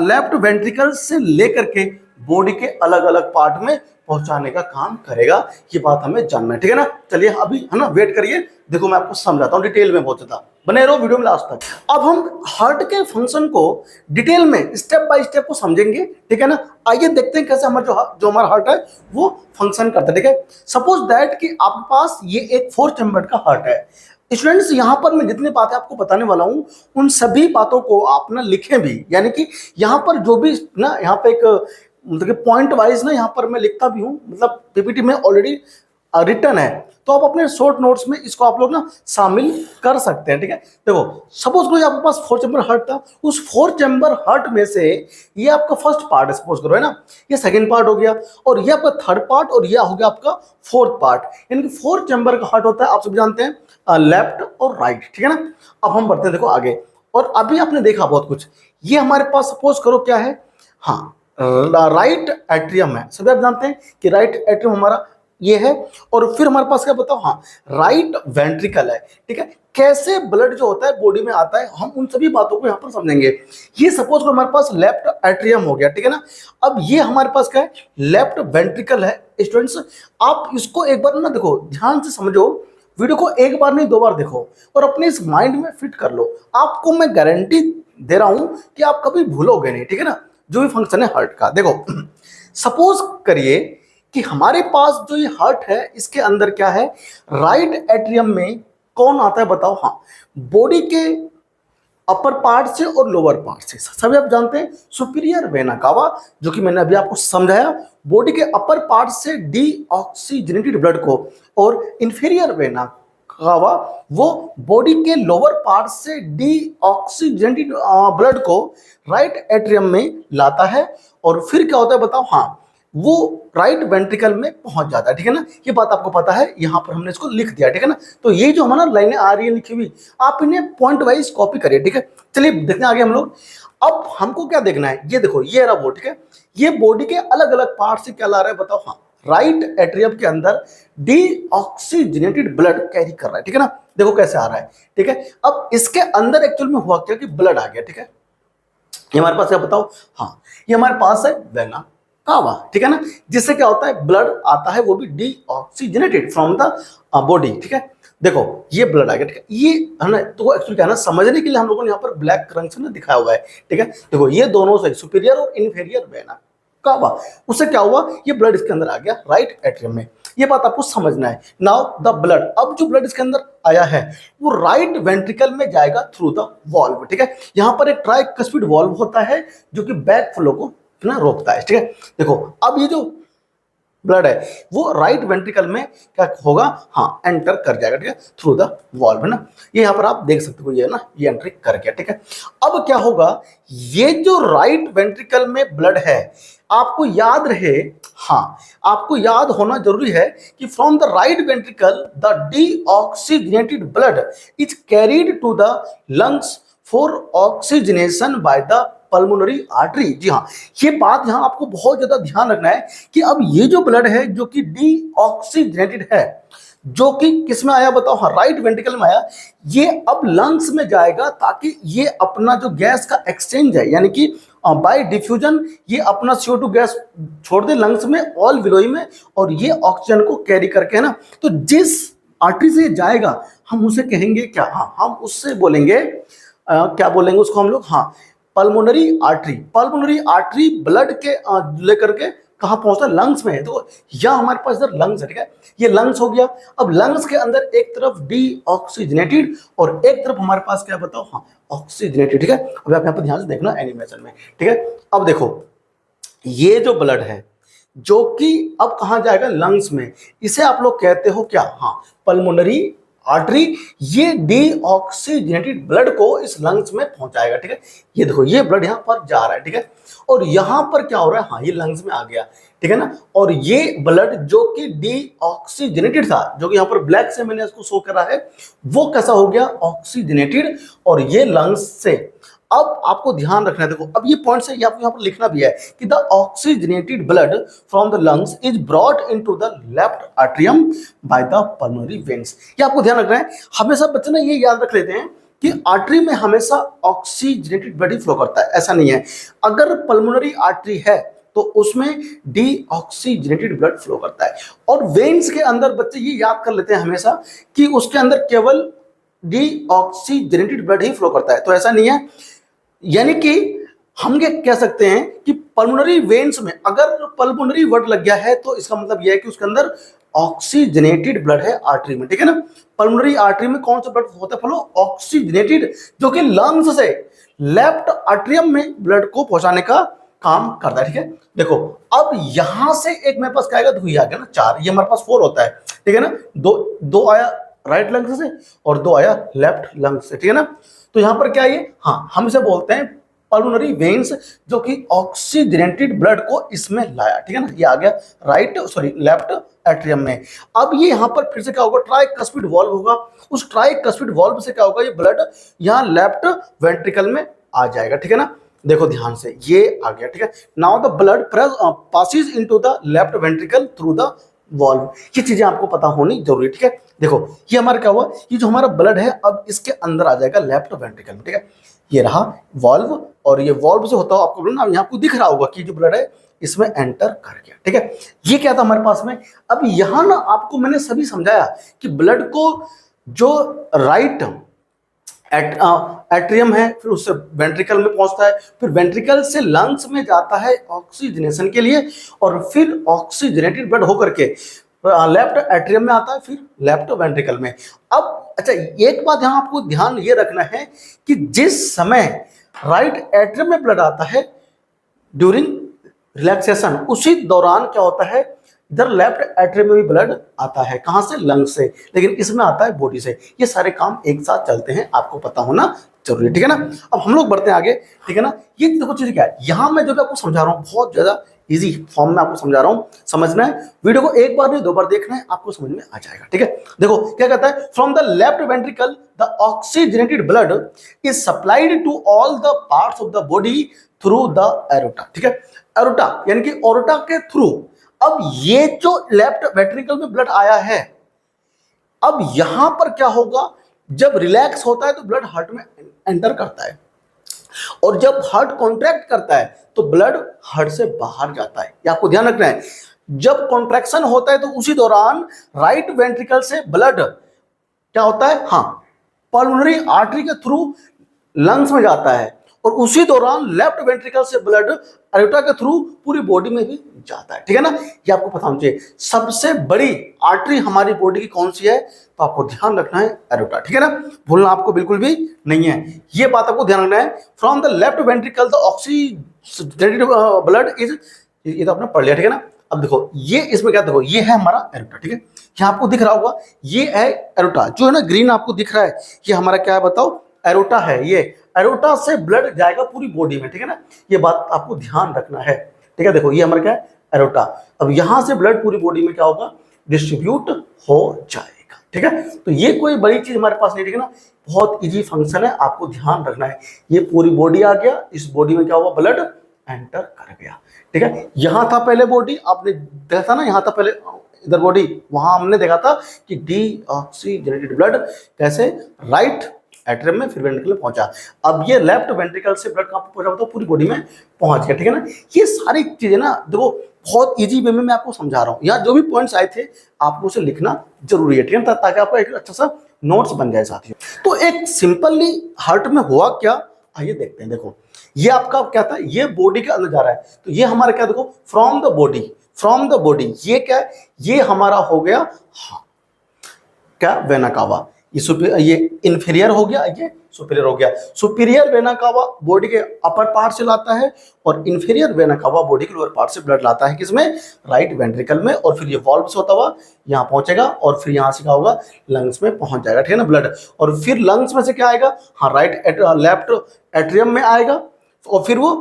Speaker 1: लेफ्ट वेंट्रिकल से लेकर के बॉडी के अलग अलग पार्ट में पहुंचाने का काम करेगा। ये बात हमें जानना है, ठीक है ना। चलिए अभी, है ना, वेट करिए, देखो मैं आपको समझाता हूँ डिटेल में, बहुत ज्यादा बने रहो वीडियो में लास्ट तक। अब हम हार्ट के फंक्शन को डिटेल में स्टेप बाय स्टेप को समझेंगे, ठीक है ना। आइए देखते हैं कैसे हमारा जो हमारा हार्ट है वो फंक्शन करता है, ठीक है। सपोज दैट कि आपके पास ये एक 4 चैम्बर का हार्ट है। स्टूडेंट्स, यहाँ पर मैं जितनी बातें आपको बताने वाला हूँ उन सभी बातों को आप ना लिखें भी, यानी कि यहाँ पर जो भी ना, यहाँ पे एक मतलब पॉइंट वाइज ना यहाँ पर मैं लिखता भी हूँ, मतलब पीपीटी में ऑलरेडी रिटर्न है, तो आप अपने शॉर्ट नोट्स में इसको आप लोग ना शामिल कर सकते हैं। ठीक है, देखो सपोज करो आपके पास 4 चैम्बर हार्ट था, उस 4 चैम्बर हार्ट में से ये आपका फर्स्ट पार्ट है, सपोज करो, है ना, ये सेकंड पार्ट हो गया, और ये आपका थर्ड पार्ट, और ये हो गया आपका फोर्थ पार्ट। यानी कि 4 चैम्बर का हार्ट होता है, आप सब जानते हैं, लेफ्ट और राइट। ठीक है ना, अब हम बढ़ते हैं देखो आगे, और अभी आपने देखा बहुत कुछ, ये हमारे पास सपोज करो क्या है, हाँ राइट एट्रियम है, सभी आप जानते हैं कि राइट एट्रियम हमारा ये है, और फिर हमारे पास क्या बताओ, हाँ राइट वेंट्रिकल है। ठीक है, कैसे ब्लड जो होता है बॉडी में आता है, हम उन सभी बातों को यहाँ पर समझेंगे। ये सपोज करो हमारे पास लेफ्ट एट्रियम हो गया, ठीक है ना, अब ये हमारे पास क्या है, लेफ्ट वेंट्रिकल है। स्टूडेंट्स आप इसको एक बार ना देखो, ध्यान से समझो, वीडियो को एक बार नहीं 2 बार देखो, और अपने इस माइंड में फिट कर लो। आपको मैं गारंटी दे रहा हूं कि आप कभी भूलोगे नहीं। ठीक है ना, जो भी फंक्शन है हार्ट का, देखो सपोज करिए कि हमारे पास जो ये हार्ट है, इसके अंदर क्या है, राइट एट्रियम में कौन आता है बताओ, हाँ बॉडी के अपर पार्ट से और लोअर पार्ट से, सभी आप जानते हैं सुपीरियर वेना कावा, जो कि मैंने अभी आपको समझाया, बॉडी के अपर पार्ट से डीऑक्सीजनेटेड ब्लड को, और इंफीरियर वेना कावा वो बॉडी के लोअर पार्ट से डीऑक्सीजनेटेड ब्लड को राइट एट्रियम में लाता है, और फिर क्या होता है बताओ, हाँ वो राइट वेंट्रिकल में पहुंच जाता है। ठीक है ना, ये बात आपको पता है, यहां पर हमने इसको लिख दिया। ठीक है ना, तो ये जो हमारा लाइनें आ रही है लिखी हुई, आप इन्हें पॉइंट वाइज कॉपी करिए। ठीक है, चलिए देखते हैं आगे हम लोग। अब हमको क्या देखना है, ये देखो ये रहा वो, ठीक है, ये बॉडी के अलग अलग पार्ट से क्या ला रहा है बताओ, हाँ राइट एट्रियम के अंदर डीऑक्सीजनेटेड ब्लड कैरी कर रहा है। ठीक है ना, देखो कैसे आ रहा है। ठीक है, अब इसके अंदर एक्चुअल में हुआ क्या कि ब्लड आ गया। ठीक है, ये हमारे पास क्या बताओ, हाँ ये हमारे पास है वेना कावा। ठीक है ना, जिससे क्या होता है, ब्लड आता है, वो भी डीऑक्सीजनेटेड फ्रॉम द बॉडी। ठीक है, देखो ये ब्लड आ गया। ठीक है, ये है ना, तो एक्चुअली क्या है ना, समझने के लिए हम लोगों ने यहाँ पर ब्लैक रंग से ना दिखाया हुआ है। ठीक है, देखो ये दोनों से सुपीरियर और इन्फीरियर वेना कावा, उससे क्या हुआ, ये ब्लड इसके अंदर आ गया राइट एट्रियम में। ये बात आपको समझना है। नाउ द ब्लड, अब जो ब्लड इसके अंदर आया है वो राइट वेंट्रिकल में जाएगा थ्रू द वॉल्व। ठीक है, यहाँ पर एक ट्राइकस्पिड वॉल्व होता है जो कि बैक फ्लो को ना रोकता है। ठीक है, देखो अब ये जो ब्लड है वो राइट वेंट्रिकल में क्या होगा, हाँ एंटर कर जाएगा। ठीक है, थ्रू द वॉल्व, है ना, ये यहाँ पर आप देख सकते हो, ये ना ये एंट्री कर गया। ठीक है, अब क्या होगा, ये जो राइट वेंट्रिकल में ब्लड है, आपको याद रहे, हाँ आपको याद होना जरूरी है कि from the right ventricle the deoxygenated blood is carried to the lungs for oxygenation by the pulmonary artery. जी हाँ, ये बात यहाँ आपको बहुत ज्यादा ध्यान रखना है कि अब ये जो ब्लड है जो कि डीऑक्सीजनेटेड है, जो कि किस में आया बताओ, हाँ राइट वेंट्रिकल में आया, ये अब लंग्स में जाएगा ताकि ये अपना जो गैस का एक्सचेंज है, यानी कि बाय डिफ्यूजन ये अपना CO2 गैस छोड़ दे लंग्स में, ऑल विलोई में, और ये ऑक्सीजन को कैरी करके, है ना, तो जिस आर्टरी से जाएगा हम उसे कहेंगे क्या, हाँ हम उससे बोलेंगे क्या बोलेंगे उसको हम लोग, हाँ pulmonary artery. Pulmonary artery blood के लेकर के कहाँ पहुंचता है, लंग्स में है। तो यहाँ हमारे पास इधर लंग्स है। ठीक है, ये लंग्स हो गया। अब लंग्स के अंदर एक तरफ डीऑक्सीजनेटेड और एक तरफ हमारे पास क्या बताओ, हाँ ऑक्सीजनेटेड। ठीक है, अब आप यहाँ पर ध्यान से देखना एनिमेशन में। ठीक है, अब देखो ये जो ब्लड है जो कि अब कहाँ जाएगा, लंग्स में, इसे आप लोग कहते हो क्या, हाँ पल्मोनरी आर्टरी। ये डीऑक्सीजनेटेड ब्लड को इस लंग्स में पहुंचाएगा। ठीक है, ये देखो ये ब्लड यहाँ पर जा रहा है। ठीक है, और यहाँ पर क्या हो रहा है, हाँ ये लंग्स में आ गया। ठीक है ना, और ये ब्लड जो कि डीऑक्सीजनेटेड था, जो कि यहाँ पर ब्लैक से मैंने इसको शो करा है, वो कैसा हो गया, ऑक्सीजनेटेड, और ये लंग्स से। अब आपको ध्यान रखना है, देखो अब ये पॉइंट है, आपको यहाँ पर लिखना भी है कि the oxygenated blood from the lungs is brought into the left atrium bye the pulmonary veins. ये आपको ध्यान रखना है। हमेशा बच्चे ना ये याद रख लेते हैं कि आर्टरी में हमेशा ऑक्सीजनेटेड ब्लड ही फ्लो करता है, ऐसा नहीं है। अगर पल्मोनरी आर्टरी है तो उसमें डीऑक्सीजनेटेड ब्लड फ्लो करता है, और वेन्स के अंदर बच्चे ये याद कर लेते हैं हमेशा कि उसके अंदर केवल डीऑक्सीजनेटेड ब्लड ही फ्लो करता है, तो ऐसा नहीं है। यानी कि हम ये कह सकते हैं कि पल्मोनरी वेन्स में अगर पल्मोनरी वर्ड लग गया है तो इसका मतलब यह है कि उसके अंदर ऑक्सीजनेटेड ब्लड है आर्टरी में। ठीक है ना, पल्मोनरी आर्टरी में कौन सा ब्लड होता है, फॉलो ऑक्सीजनेटेड, जो कि लंग्स से लेफ्ट आर्ट्रियम में ब्लड को पहुंचाने का काम करता है। ठीक है, देखो अब यहां से एक मेरे पास क्या आएगा, देखो ये आ गया ना 4, ये हमारे पास 4 होता है। ठीक है ना, दो आया राइट लंग से और 2 आया लेफ्ट लंग से। ठीक है ना, तो यहां पर क्या है ये, हाँ हम इसे बोलते हैं पल्मोनरी वेन्स, जो कि ऑक्सीजनेटेड ब्लड को इसमें लाया। ठीक है ना, ये आ गया लेफ्ट एट्रियम में। अब ये यहां पर फिर से क्या होगा, ट्राइकस्पिड वॉल्व होगा। उस ट्राइकस्पिड वॉल्व से क्या होगा, ये ब्लड यहां लेफ्ट वेंट्रिकल में आ जाएगा। ठीक है ना, देखो ध्यान से ये आ गया। ठीक है, now the blood passes into the left ventricle through the valve. ये चीजें आपको पता होनी जरूरी है। ठीक है, देखो ये हमारा क्या हुआ, ये जो हमारा ब्लड है अब इसके अंदर आ जाएगा लेफ्ट वेंट्रिकल में। ठीक है, ये रहा वॉल्व, और ये वॉल्व से होता हुआ आपको ना यहाँ आपको दिख रहा होगा कि जो ब्लड है इसमें एंटर कर गया। ठीक है, ये क्या था हमारे पास में। अब यहां ना आपको मैंने सभी समझाया कि ब्लड को जो राइट एट्रियम है, फिर उससे वेंट्रिकल में पहुंचता है, फिर वेंट्रिकल से लंग्स में जाता है ऑक्सीजनेशन के लिए, और फिर ऑक्सीजनेटेड ब्लड होकर के लेफ्ट एट्रियम में आता है, फिर लेफ्ट वेंट्रिकल में। अब अच्छा एक बात यहां आपको ध्यान ये रखना है कि जिस समय राइट एट्रियम में ब्लड आता है ड्यूरिंग रिलैक्सेशन, उसी दौरान क्या होता है, इधर लेफ्ट एट्रियम में भी ब्लड आता है। कहां से, लंग से, लेकिन इसमें आता है बॉडी से। ये सारे काम एक साथ चलते हैं, आपको पता होना जरूरी है। ठीक है ना, अब हम लोग बढ़ते हैं आगे। ठीक है ना, ये देखो चीज क्या है, यहां मैं जो भी आपको समझा रहा हूं बहुत ज्यादा इजी फॉर्म में आपको समझा रहा हूं, समझना है। वीडियो को एक बार नहीं 2 बार देखना है, आपको समझ में आ जाएगा। ठीक है, देखो क्या कहता है, from the left ventricle the oxygenated blood is supplied to all the parts of the body through the aorta. ठीक है, एरोटा यानी कि ओरोटा के थ्रू। अब ये जो लेफ्ट वेंट्रिकल में ब्लड आया है, अब यहां पर क्या होगा, जब रिलैक्स होता है तो ब्लड हार्ट में एंटर करता है, और जब हार्ट कॉन्ट्रैक्ट करता है तो ब्लड हार्ट से बाहर जाता है। ये आपको ध्यान रखना है। जब कॉन्ट्रैक्शन होता है तो उसी दौरान राइट वेंट्रिकल से ब्लड क्या होता है, हाँ पल्मोनरी आर्टरी के थ्रू लंग्स में जाता है, और उसी दौरान लेफ्ट वेंट्रिकल से ब्लड एरोटा के थ्रू पूरी बॉडी में भी जाता है। ठीक है ना, ये आपको पता होना चाहिए। सबसे बड़ी आर्टरी हमारी बॉडी की कौन सी है, तो आपको ध्यान रखना है एरोटा। ठीक है ना, भूलना आपको बिल्कुल भी नहीं है, ये बात आपको ध्यान रखना है। From the left ventricle the oxygenated blood is, ये तो आपने पढ़ लिया। ठीक है ना, अब देखो ये इसमें क्या, देखो ये है हमारा एरोटा। ठीक है, यहाँ आपको दिख रहा होगा ये है एरोटा, जो है ना ग्रीन आपको दिख रहा है, ये हमारा क्या है बताओ, एरोटा है। ये एरोटा से ब्लड जाएगा पूरी बॉडी में। ठीक है ना, ये बात आपको ध्यान रखना है। ठीक है, देखो ये हमारा क्या है, एरोटा। अब यहां से ब्लड पूरी बॉडी में क्या होगा, डिस्ट्रीब्यूट हो जाएगा। ठीक है, तो ये कोई बड़ी चीज हमारे पास नहीं। ठीक है ना, बहुत इजी फंक्शन है, आपको ध्यान रखना है। ये पूरी बॉडी आ गया, इस बॉडी में क्या हुआ, ब्लड एंटर कर गया। ठीक है, यहां था पहले बॉडी, आपने देखा था ना, यहां था पहले इधर बॉडी, वहां हमने देखा था कि डीऑक्सीजनेटेड ब्लड कैसे राइट एट्रियम में फिर वेंट्रिकल में पहुंचा। अब ये लेफ्ट वेंट्रिकल से ब्लड कहां पहुंचा, तो पूरी बॉडी में पहुंच गया। ठीक है ना, ये सारी चीजें ना देखो बहुत इजी वे में मैं आपको समझा रहा हूँ। यहाँ जो भी पॉइंट्स आए थे आपको उसे लिखना जरूरी है। ठीक है, ताकि आपको एक अच्छा सा नोट्स बन जाए साथियों। तो एक सिंपली हार्ट में हुआ क्या, आइए देखते हैं। देखो ये आपका क्या था, ये बॉडी के अंदर जा रहा है, तो ये हमारा क्या, देखो फ्रॉम द बॉडी, ये क्या है, ये हमारा हो गया हाँ क्या, वेना कावा। ये इंफीरियर हो गया, ये सुपीरियर हो गया। सुपीरियर वेना कावा बॉडी के अपर पार्ट से लाता है, और इंफीरियर वेना कावा बॉडी के लोअर पार्ट से ब्लड लाता है, किसमें, राइट वेंट्रिकल में, और फिर ये वॉल्व से होता हुआ यहाँ पहुंचेगा, और फिर यहाँ से क्या होगा, लंग्स में पहुंच जाएगा। ठीक है ना, ब्लड, और फिर लंग्स में से क्या आएगा, हाँ लेफ्ट एट्रियम में आएगा, और फिर वो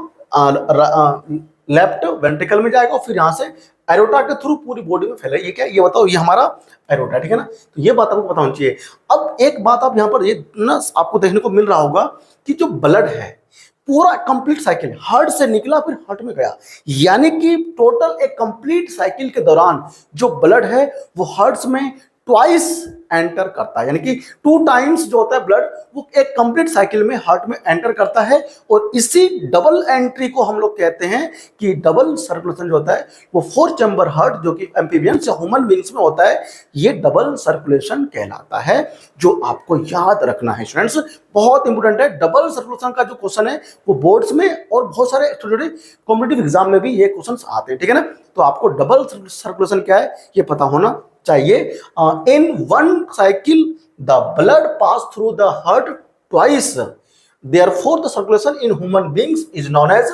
Speaker 1: लेफ्ट वेंट्रिकल में जाएगा, और फिर यहाँ से एरोटा के थ्रू पूरी बॉडी में फैला। ये क्या, ये बताओ, ये हमारा एरोटा। ठीक है ना, तो ये बात आपको पता होनी चाहिए। अब एक बात आप यहाँ पर ये ना आपको देखने को मिल रहा होगा कि जो ब्लड है पूरा कंप्लीट साइकिल, हार्ट से निकला फिर हार्ट में गया, यानी कि टोटल एक कंप्लीट साइकिल के दौरान जो ब्लड है वो हार्ट्स में ट्वाइस एंटर करता है, यानी कि 2 टाइम्स जो होता है ब्लड वो एक कंप्लीट साइकिल में हार्ट में एंटर करता है। और इसी डबल एंट्री को हम लोग कहते हैं कि डबल सर्कुलेशन जो होता है वो 4 चैम्बर हार्ट, जो कि एम्फीबियंस या ह्यूमन बीइंग्स में होता है, ये डबल सर्कुलेशन कहलाता है, जो आपको याद रखना है स्टूडेंट्स, बहुत इंपॉर्टेंट है। डबल सर्कुलेशन का जो क्वेश्चन है वो बोर्ड्स में और बहुत सारे छोटे-छोटे कॉम्पिटिटिव एग्जाम में भी ये क्वेश्चन आते हैं। ठीक है ना, तो आपको डबल सर्कुलेशन क्या है ये पता होना चाहिए। In one cycle the blood pass through the heart twice, therefore the circulation in human beings is known as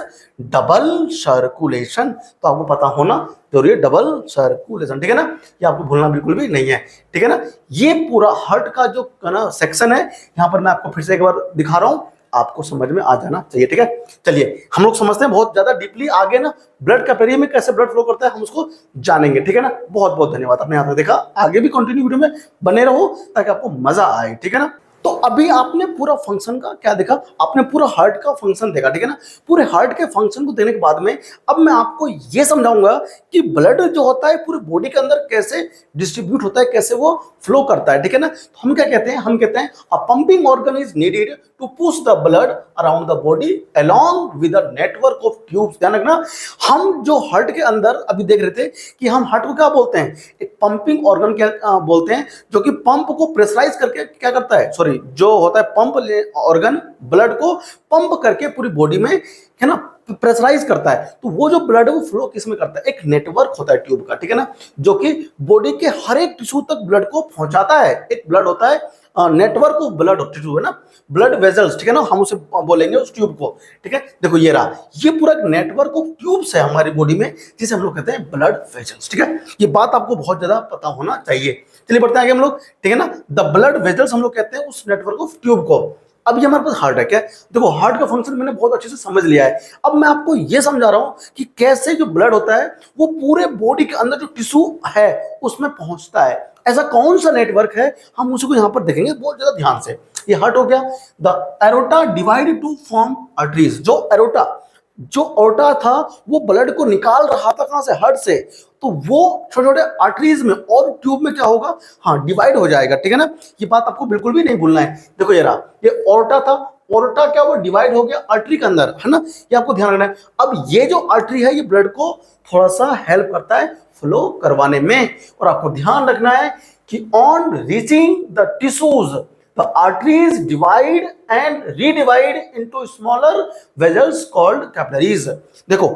Speaker 1: double circulation. तो आपको पता होना जरूरी है डबल सर्कुलेशन, ठीक है ना, ये आपको भूलना बिल्कुल भी नहीं है, ठीक है ना। ये पूरा हार्ट का जो ना सेक्शन है, यहाँ पर मैं आपको फिर से एक बार दिखा रहा हूँ, आपको समझ में आ जाना चाहिए, ठीक है। चलिए हम लोग समझते हैं बहुत ज्यादा डीपली, आगे ना ब्लड कैपिलरी में कैसे ब्लड फ्लो करता है हम उसको जानेंगे, ठीक है ना। बहुत बहुत धन्यवाद, आपने यहाँ तक देखा, आगे भी कंटिन्यू वीडियो में बने रहो ताकि आपको मजा आए, ठीक है ना। तो अभी आपने पूरा फंक्शन का क्या देखा, आपने पूरा हार्ट का फंक्शन देखा, ठीक है ना। पूरे हार्ट के फंक्शन को देखने के बाद में अब मैं आपको यह समझाऊंगा कि ब्लड जो होता है पूरे बॉडी के अंदर कैसे डिस्ट्रीब्यूट होता है, कैसे वो फ्लो करता है, ठीक है ना। तो हम क्या कहते हैं, हम कहते हैं a pumping organ is needed to push the blood around the body along with a network of tubes. ध्यान रखना, हम जो हार्ट के अंदर अभी देख रहे थे कि हम हार्ट को क्या बोलते हैं, एक पंपिंग ऑर्गन क्या बोलते हैं, जो कि पंप को प्रेशराइज करके क्या करता है, सॉरी जो होता है पंप ऑर्गन ब्लड को पंप करके पूरी बॉडी में, है ना, प्रेशराइज करता है। तो वो जो ब्लड है वो फ्लो किस में करता है, एक नेटवर्क होता है ट्यूब का, ठीक है ना, जो कि बॉडी के हर एक टिश्यू तक ब्लड को पहुंचाता है। एक ब्लड होता है नेटवर्क ऑफ ब्लड टिश्यू, है ना, ब्लड वेजल्स, ठीक है ना, हम उसे बोलेंगे उस ट्यूब को, ठीक है। देखो ये रहा, ये पूरा नेटवर्क ऑफ ट्यूब्स है हमारी बॉडी में, जिसे हम लोग कहते हैं ब्लड वेजल्स, ठीक है। ये बात आपको बहुत ज्यादा पता होना चाहिए। चलिए बढ़ते हैं आगे हम लोग, ठीक है ना। द ब्लड वेजल्स हम लोग कहते हैं उस नेटवर्क ऑफ ट्यूब को। अब ये हमारे पास हार्ट है, क्या देखो हार्ट का फंक्शन मैंने बहुत अच्छे से समझ लिया है। अब मैं आपको ये समझा रहा हूं कि कैसे जो ब्लड होता है वो पूरे बॉडी के अंदर जो टिश्यू है उसमें पहुंचता है। ऐसा कौन सा नेटवर्क है, हम उसको यहां पर देखेंगे बहुत ज्यादा ध्यान से। ये हार्ट हो गया, the aorta divide two form arteries. जो एरोटा, जो ओर्टा था वो ब्लड को निकाल रहा था, कहां से, हार्ट से, तो वो छोटे छोटे आर्टरीज में और ट्यूब में क्या होगा, हाँ डिवाइड हो जाएगा, ठीक है ना। ये बात आपको बिल्कुल भी नहीं भूलना है। देखो ये रहा, ये ओर्टा था, ओर्टा क्या वो डिवाइड हो गया आर्टरी के अंदर, है ना, ये आपको ध्यान रखना है। अब ये जो आर्टरी है ये ब्लड को थोड़ा सा हेल्प करता है फ्लो करवाने में, और आपको ध्यान रखना है कि on reaching the tissues the arteries divide and redivide into smaller vessels called capillaries। देखो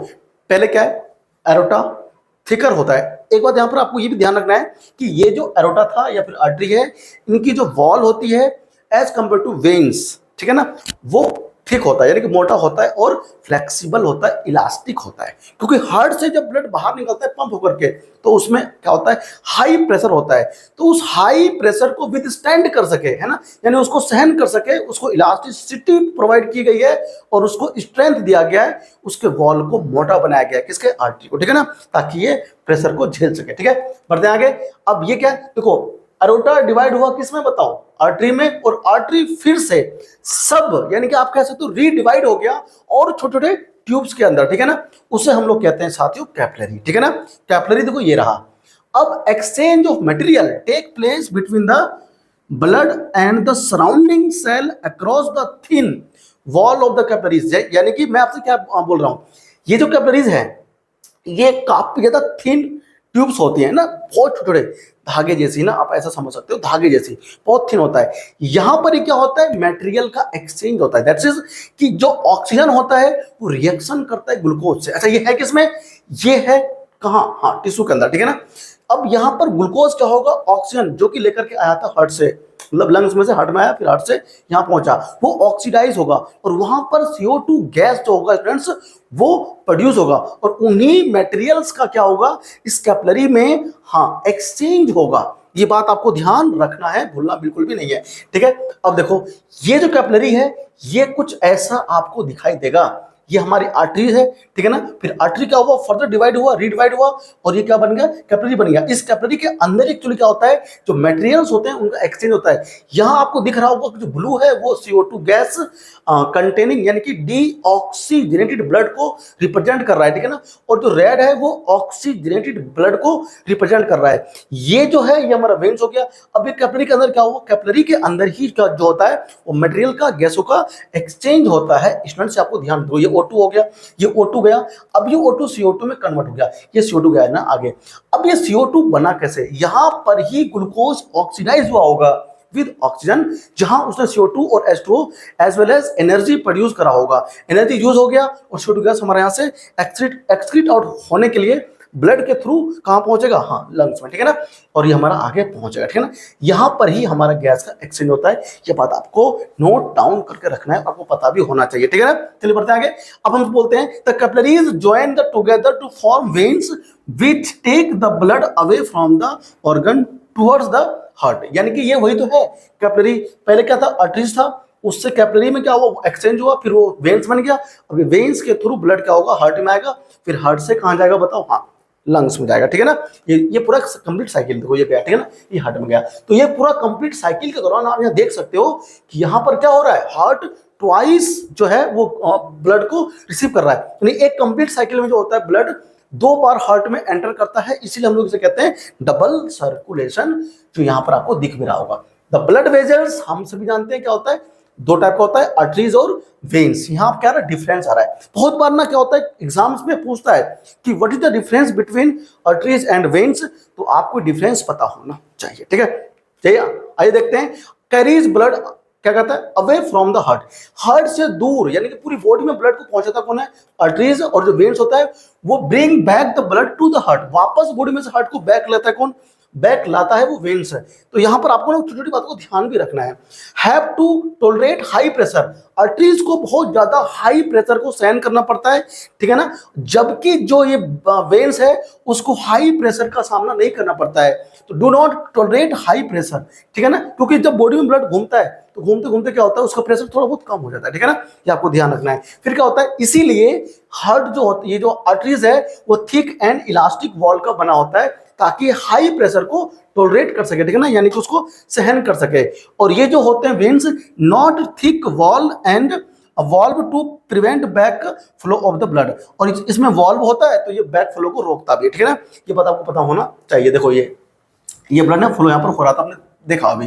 Speaker 1: पहले क्या है, एरोटा थिकर होता है। एक बात यहां पर आपको ये भी ध्यान रखना है कि ये जो एरोटा था या फिर आर्टरी है, इनकी जो वॉल होती है एज कंपेयर टू वेन्स, ठीक है ना, वो थिक होता है, यानी कि मोटा होता है और फ्लेक्सिबल होता है, इलास्टिक होता है। क्योंकि हार्ट से जब ब्लड बाहर निकलता है पंप होकर के, तो उसमें क्या होता है, हाई प्रेशर होता है। तो उस हाई प्रेशर को विदस्टैंड कर सके, है ना, यानी उसको सहन कर सके, उसको इलास्टिसिटी प्रोवाइड की गई है और उसको स्ट्रेंथ दिया गया है, उसके वॉल को मोटा बनाया गया है, किसके, आर्टरी को, ठीक है ना, ताकि ये प्रेशर को झेल सके, ठीक है। बढ़ते हैं आगे। अब ये क्या है, देखो एरोटा डिवाइड हुआ किस में बताओ, आर्टरी में, और आर्टरी फिर से सब यानी कि आप कह सकते हो रीडिवाइड हो गया और छोटे छोटे ट्यूब्स के अंदर, ठीक है ना, उसे हम लोग कहते हैं साथियों कैपिलरी, ठीक है ना। कैपिलरी देखो ये रहा। अब exchange of material take place between the blood and the surrounding cell across the thin wall of the capillaries. यानी कि मैं आपसे क्या बोल रहा हूं, ये जो कैपिलरीज है ये काफी ज्यादा थिन ट्यूब्स होती है ना, बहुत छोटे धागे जैसी ना, आप ऐसा समझ सकते हो, धागे जैसी, बहुत थिन होता है। यहां पर क्या होता है, मटेरियल का एक्सचेंज होता है, दैट्स इज कि जो ऑक्सीजन होता है वो रिएक्शन करता है ग्लूकोज से। अच्छा ये है किसमें, ये है कहां, हाँ टिश्यू के अंदर, ठीक है ना। अब यहां पर ग्लूकोज क्या होगा, ऑक्सीजन जो कि लेकर के आया था हार्ट से, मतलब लंग्स में से हार्ट में आया, फिर हार्ट से यहां पहुंचा, वो ऑक्सीडाइज होगा और वहां पर CO2 गैस जो होगा स्टूडेंट्स वो प्रोड्यूस होगा, और उन्हीं मटेरियल्स का क्या होगा इस कैपिलरी में, हाँ एक्सचेंज होगा। ये बात आपको ध्यान रखना है, भूलना बिल्कुल भी नहीं है, ठीक है। अब देखो ये जो कैपिलरी है ये कुछ ऐसा आपको दिखाई देगा, ये हमारी आर्टरीज है, ठीक है ना। फिर आर्टरी क्या हुआ, फर्दर डिवाइड हुआ, रीडिवाइड हुआ, और ये क्या बन गया, कैपिलरी बन गया। इस कैपिलरी के अंदर एक्चुअली क्या होता है, जो मटेरियल्स होते हैं उनका एक्सचेंज होता है। यहां आपको दिख रहा होगा कि जो ब्लू है वो CO2 गैस कंटेनिंग यानी कि डीऑक्सीजनेटेड ब्लड को रिप्रेजेंट कर रहा है, ठीक है ना, और जो रेड है वो ऑक्सीजनेटेड ब्लड को रिप्रेजेंट कर रहा है। ये जो है ये हमारा वेन्स हो गया। अब ये कैपिलरी के अंदर क्या हुआ, कैपिलरी के अंदर ही जो होता है वो मटेरियल का, गैसों का एक्सचेंज होता है। स्टूडेंट्स आपको ध्यान दो, ये O2 हो गया, ये O2 गया, अब ये O2 CO2 में कन्वर्ट हो गया, ये CO2 गया है ना आगे। अब ये CO2 बना कैसे, यहां पर ही ग्लूकोज ऑक्सीडाइज हुआ होगा विद ऑक्सीजन, जहां उसने CO2 और H2O as well as energy produce करा होगा, एनर्जी यूज हो गया और CO2 गैस हमारे यहां से एक्सक्रीट आउट होने के लिए ब्लड के थ्रू कहाँ पहुंचेगा, हाँ लंग्स में, ठीक है ना, और ये हमारा आगे पहुंचेगा, ठीक है ना। यहाँ पर ही हमारा गैस का एक्सचेंज होता है, ये बात आपको नोट डाउन करके रखना है, आपको पता भी होना चाहिए, ठीक है ना। चलिए बढ़ते हैं आगे। अब हम बोलते हैं the capillaries join the together to form veins which take the blood away from the organ towards the heart. यानी कि ये वही तो है कैपिलरी, पहले क्या था, आर्टरीज था, उससे कैपिलरी में क्या हुआ, एक्सचेंज हुआ, फिर वो वेन्स बन गया, अभी वेन्स के थ्रू ब्लड क्या होगा, हार्ट में आएगा, फिर हार्ट से कहाँ जाएगा बताओ, हाँ लंग्स में जाएगा, ठीक है ना। ये पूरा कंप्लीट साइकिल देखो, ये गया, ठीक है ना, ये हार्ट में गया। तो ये पूरा कंप्लीट साइकिल के दौरान आप यहाँ देख सकते हो कि यहाँ पर क्या हो रहा है, हार्ट ट्वाइस जो है वो ब्लड को रिसीव कर रहा है, यानी एक कंप्लीट साइकिल में जो होता है ब्लड 2 बार हार्ट में एंटर करता है, इसीलिए हम लोग इसे कहते हैं डबल सर्कुलेशन, जो यहाँ पर आपको दिख भी रहा होगा। द ब्लड वेजल्स हम सभी जानते हैं क्या होता है, 2 टाइप का होता है, आर्टरीज और वेन्स। यहाँ आप क्या आ रहा है, डिफरेंस आ रहा है। बहुत बार ना क्या होता है, एग्जाम्स में पूछता है कि what is the difference between arteries and veins, तो आपको डिफरेंस पता होना चाहिए, ठीक है। चलिए आइए देखते हैं। कैरीज ब्लड क्या कहता है, away from the heart, heart से दूर, यानी कि पूरी बॉडी में ब्लड को पहुंचाता कौन है, आर्टरीज, और जो वेन्स होता है वो bring back the blood to the heart, वापस बॉडी में से हार्ट को बैक लेता है कौन, बैक लाता है वो वेन्स है। तो यहां पर आपको ना छोटी छोटी बातों को ध्यान भी रखना है। Have to tolerate high pressure, arteries को बहुत ज्यादा हाई प्रेशर को सहन करना पड़ता है, ठीक है ना, जबकि जो ये वेन्स है उसको हाई प्रेशर का सामना नहीं करना पड़ता है। तो do not tolerate high pressure, ठीक है ना, क्योंकि जब बॉडी में ब्लड घूमता है तो घूमते घूमते क्या होता है, उसका प्रेशर थोड़ा बहुत कम हो जाता है, ठीक है ना, ये आपको ध्यान रखना है। फिर क्या होता है, इसीलिए हार्ट जो होता है, ये जो आर्टरीज है वो थिक एंड इलास्टिक वॉल का बना होता है, ताकि हाई प्रेशर को टॉलरेट कर सके, ठीक है ना, यानी कि उसको सहन कर सके। और ये जो होते हैं veins, not thick wall and valve to prevent back flow of the blood, और इसमें वॉल्व होता है तो ये बैक फ्लो को रोकता भी है, ठीक है ना, ये बात आपको पता होना चाहिए। देखो ये ब्लड ना फ्लो यहाँ पर हो रहा था, आपने देखा अभी,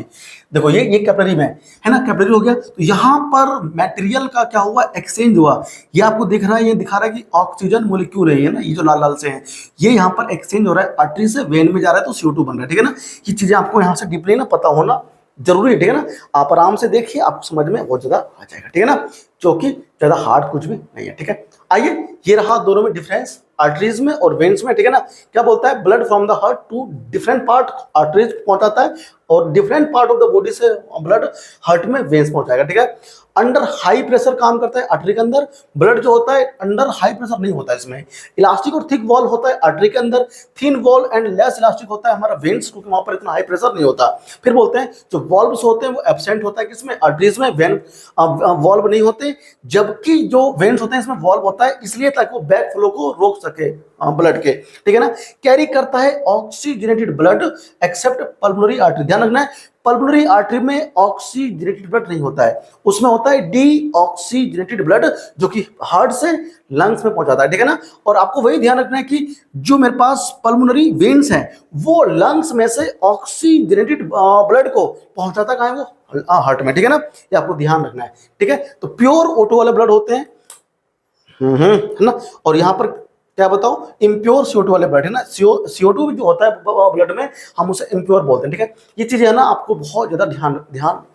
Speaker 1: देखो ये कैपिलरी में है ना, कैपिलरी हो गया, तो यहाँ पर मटेरियल का क्या हुआ, एक्सचेंज हुआ। ये आपको दिख रहा है, ये दिखा रहा है कि ऑक्सीजन मोलिक्यूल है, ये ना, ये जो लाल लाल से हैं, ये यहाँ पर एक्सचेंज हो रहा है, आर्टरी से वेन में जा रहा है तो CO2 बन रहा है, ठीक है ना। ये चीजें आपको यहाँ से डीपली ना पता होना जरूरी है, ठीक है ना। आप आराम से देखिए, आपको समझ में बहुत ज्यादा आ जाएगा, ठीक है ना, क्योंकि ज्यादा हार्ड कुछ भी नहीं है, ठीक है। आइए, ये रहा दोनों में डिफरेंस, आर्टरीज में और वेन्स में, ठीक है ना। क्या बोलता है, blood from the heart to different part arteries पहुंचाता है, और different part of the body से ब्लड हार्ट में वेन्स पहुंचाएगा, ठीक है। अंडर हाई प्रेशर काम करता है आर्टरी के अंदर, ब्लड जो होता है अंडर हाई प्रेशर नहीं होता है इसमें। इलास्टिक और थिक वॉल होता है आर्टरी के अंदर, thin wall and less elastic होता है हमारा वेन्स, क्योंकि वहां पर इतना हाई प्रेशर नहीं होता। फिर बोलते हैं जो वॉल्व्स होते हैं वो एब्सेंट होता है किसमें, आर्टरीज में, वेन वॉल्व नहीं होते, जबकि जो वेन्स होते हैं इसमें वॉल्व होता है, इसलिए ताकि वो बैक फ्लो को रोक सके ब्लड के, ठीक है ना। कैरी करता है oxygenated blood accept pulmonary artery, ध्यान रखना है, पल्मोनरी आर्टरी में ऑक्सीजनेटेड ब्लड नहीं होता है, उसमें होता है डीऑक्सीजनेटेड ब्लड, जो कि हार्ट से लंग्स में पहुंचाता है, ठीक है ना। और आपको वही ध्यान रखना है कि जो मेरे पास पल्मोनरी वेन्स हैं वो लंग्स में से ऑक्सीजनेटेड ब्लड को पहुंचाता कहाँ है, वो हार्ट में, ठीक है ना, ये आपको ध्यान रखना है, ठीक है। तो प्योर O2 वाले ब्लड होते हैं, है ना, और यहाँ पर क्या बताओ, इम्प्योर CO2 वाले ब्लड है ना, CO2 जो होता है ब्लड में हम उसे इम्प्योर बोलते हैं, ठीक है। ये चीजें है ना, आपको बहुत ज्यादा ध्यान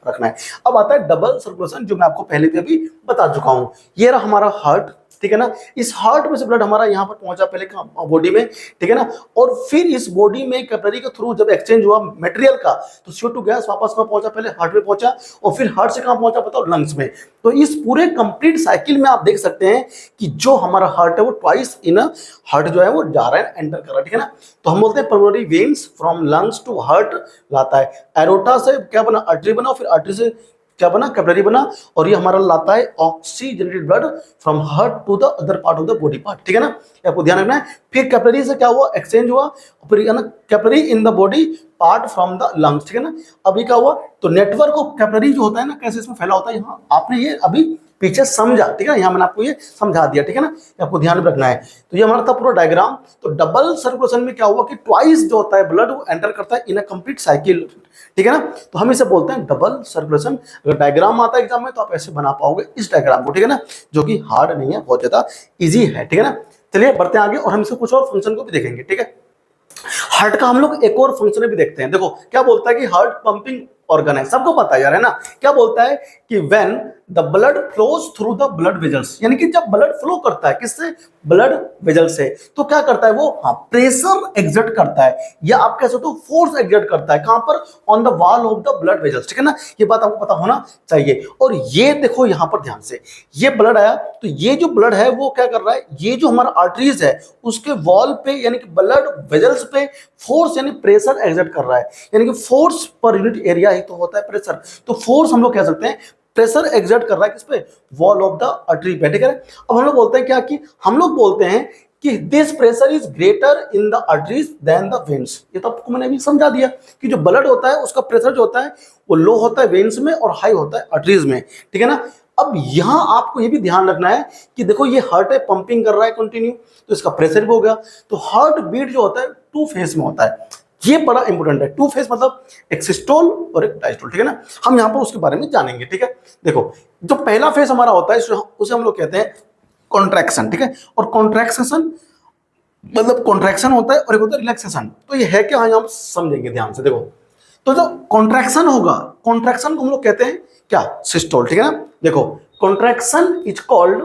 Speaker 1: रखना है। अब आता है डबल सर्कुलेशन, जो मैं आपको पहले भी बता चुका हूं। ये रहा हमारा हार्ट, ठीक है ना, इस हार्ट में से ब्लड हमारा यहाँ पर पहुंचा पहले बॉडी में, ठीक है ना, और फिर इस बॉडी में कैपिलरी के थ्रू जब एक्सचेंज हुआ मटेरियल का, तो CO2 गैस वापस कहाँ पहुंचा, पहले हार्ट में पहुंचा, और फिर हार्ट से कहाँ पहुंचा बताओ, लंग्स में। तो इस पूरे कंप्लीट साइकिल में आप देख सकते हैं कि जो हमारा हार्ट है वो ट्वाइस इन हार्ट जो है वो जा रहा है, एंटर कर रहा है, ठीक है ना। तो हम बोलते हैं pulmonary veins from lungs to heart लाता है, एरोटा से क्या बना, आर्टरी बना, फिर आर्टरी से क्या बना, कैपिलरी बना, और ये हमारा लाता है oxygenated blood from heart to the other part of the body part, ठीक है ना, आपको ध्यान रखना है। फिर कैपिलरी से क्या हुआ, एक्सचेंज हुआ, फिर है ना capillary in the body part from the lungs, ठीक है ना। अभी क्या हुआ, तो नेटवर्क ऑफ कैपिलरी जो होता है ना, कैसे इसमें फैला होता है, यहाँ आपने ये अभी पीछे समझा, ठीक है ना, यहाँ मैंने आपको ये समझा दिया, ठीक है ना, आपको ध्यान में रखना है। तो ये हमारा था पूरा डायग्राम। तो डबल सर्कुलेशन में क्या हुआ कि ट्वाइस जो होता है ब्लड वो एंटर करता है इन अ कंप्लीट साइकिल, ठीक है ना। तो हम इसे बोलते हैं डबल सर्कुलेशन। अगर डायग्राम आता है एग्जाम में तो आप ऐसे बना पाओगे इस डायग्राम को, ठीक है ना, जो कि हार्ड नहीं है, बहुत ज्यादा इजी है, ठीक है ना। चलिए बढ़ते हैं आगे, और हम इसके कुछ और फंक्शन को भी देखेंगे, ठीक है। हार्ट का हम लोग एक और फंक्शन भी देखते हैं। देखो क्या बोलता है कि हार्ट पंपिंग ऑर्गन है, सबको पता है यार, है ना। क्या बोलता है कि when the blood flows through the blood vessels, यानी कि जब ब्लड फ्लो करता है किससे, ब्लड वेजल से, तो क्या करता है वो, हाँ, प्रेशर एग्जर्ट करता है, या आप कह सकते हो फोर्स एग्जर्ट करता है, कहां पर, on the wall of the blood vessels, ठीक है ना। ये बात आपको पता होना चाहिए। और ये देखो यहां पर ध्यान से, ये ब्लड आया, तो ये जो ब्लड है वो क्या कर रहा है, ये जो हमारा आर्टरीज है उसके वॉल पे यानी कि ब्लड वेजल्स पे फोर्स यानी प्रेशर एग्जर्ट कर रहा है, यानी कि फोर्स पर यूनिट एरिया ही तो होता है प्रेशर, तो फोर्स हम लोग कह सकते हैं प्रेशर एग्जर्ट कर रहा है किस पे, वॉल ऑफ द आर्टरी पे, ठीक है। अब हम लोग बोलते हैं क्या, कि हम लोग बोलते हैं कि this pressure is greater in the arteries than the veins. ये तो आपको मैंने अभी समझा दिया कि जो ब्लड होता है उसका प्रेशर जो होता है वो लो होता है वेन्स में और हाई होता है आर्टरीज में, ठीक है ना। अब यहां आपको ये भी ध्यान रखना है कि देखो ये हार्ट है, पंपिंग कर रहा है कंटिन्यू, तो इसका प्रेशर भी हो गया। तो हार्ट बीट जो होता है टू फेज में होता है, ये बड़ा इंपॉर्टेंट है। टू फेज मतलब एक सिस्टोल और एक डायस्टोल, ठीक है ना। हम यहां पर उसके बारे में जानेंगे, ठीक है। देखो जो पहला फेज हमारा होता है उसे हम लोग कहते हैं कॉन्ट्रैक्शन, ठीक है। और कॉन्ट्रैक्शन मतलब कॉन्ट्रैक्शन होता है और एक होता है रिलैक्सेशन। तो ये है क्या, हाँ हम समझेंगे ध्यान से। देखो तो जो कॉन्ट्रैक्शन होगा, कॉन्ट्रैक्शन को हम लोग कहते हैं क्या, सिस्टोल, ठीक है ना। देखो कॉन्ट्रैक्शन इज कॉल्ड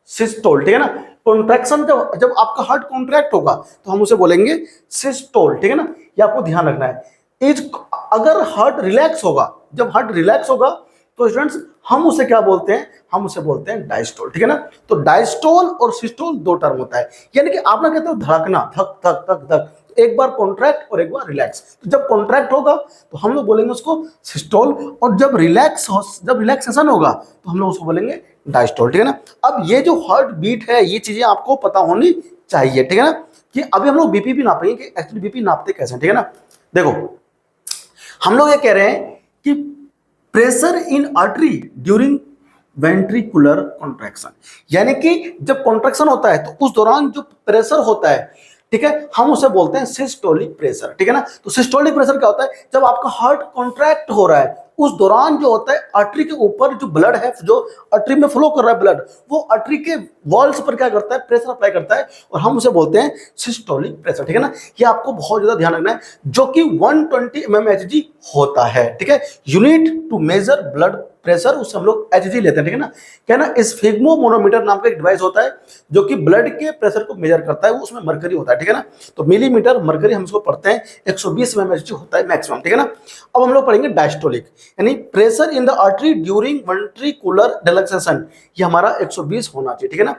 Speaker 1: सिस्टोल, ठीक है ना। कॉन्ट्रैक्शन जब जब आपका हार्ट कॉन्ट्रैक्ट होगा तो हम उसे बोलेंगे सिस्टोल, ठीक है ना। ये आपको ध्यान रखना है। इज अगर हार्ट रिलैक्स होगा, जब हार्ट रिलैक्स होगा तो स्टूडेंट्स हम उसे क्या बोलते हैं, हम उसे बोलते हैं डायस्टोल, ठीक है ना। तो डायस्टोल और सिस्टोल दो टर्म होता है, यानी कि आप ना कहते हो धड़कना, धक धक धक धक, एक बार कॉन्ट्रैक्ट और एक बार रिलैक्स। तो जब कॉन्ट्रैक्ट होगा तो हम लोग बोलेंगे उसको सिस्टोल, और जब रिलैक्सेशन होगा तो हम लोग उसको बोलेंगे डायस्टोल, ठीक है ना। अब ये जो हार्ट बीट है ये चीजें आपको पता होनी चाहिए, ठीक है ना। कि अभी हम लोग बीपी भी नापेंगे कि एक्चुअली बीपी नापते कैसे, ठीक है ना। देखो हम लोग ये कह रहे हैं कि pressure in artery during ventricular contraction, यानी कि जब कॉन्ट्रैक्शन होता है तो उस दौरान जो प्रेशर होता है, ठीक है, हम उसे बोलते हैं सिस्टोलिक प्रेशर, ठीक है ना। तो सिस्टोलिक प्रेशर क्या होता है, जब आपका हार्ट कॉन्ट्रैक्ट हो रहा है उस दौरान जो होता है आर्टरी के ऊपर जो ब्लड है, जो आर्टरी में फ्लो कर रहा है ब्लड, वो आर्टरी के वॉल्स पर क्या करता है, प्रेशर अप्लाई करता है, और हम उसे बोलते हैं सिस्टोलिक प्रेशर, ठीक है ना। ये आपको बहुत ज्यादा ध्यान रखना है, जो कि 120 mmHg होता है, ठीक है। Unit to measure blood pressure उससे हम लोग एचजी लेते हैं, ठीक है ना। क्या ना, स्फिग्मोमोनोमीटर नाम का एक डिवाइस होता है जो कि ब्लड के प्रेशर को मेजर करता है, वो उसमें मरकरी होता है, ठीक है ना। तो मिलीमीटर मरकरी हम इसको पढ़ते हैं, 120 mmHg होता है मैक्सिमम, ठीक है ना। अब हम लोग पढ़ेंगे डायस्टोलिक, यानी pressure in the artery during ventricular relaxation, ये हमारा 120 होना चाहिए, ठीक है ना।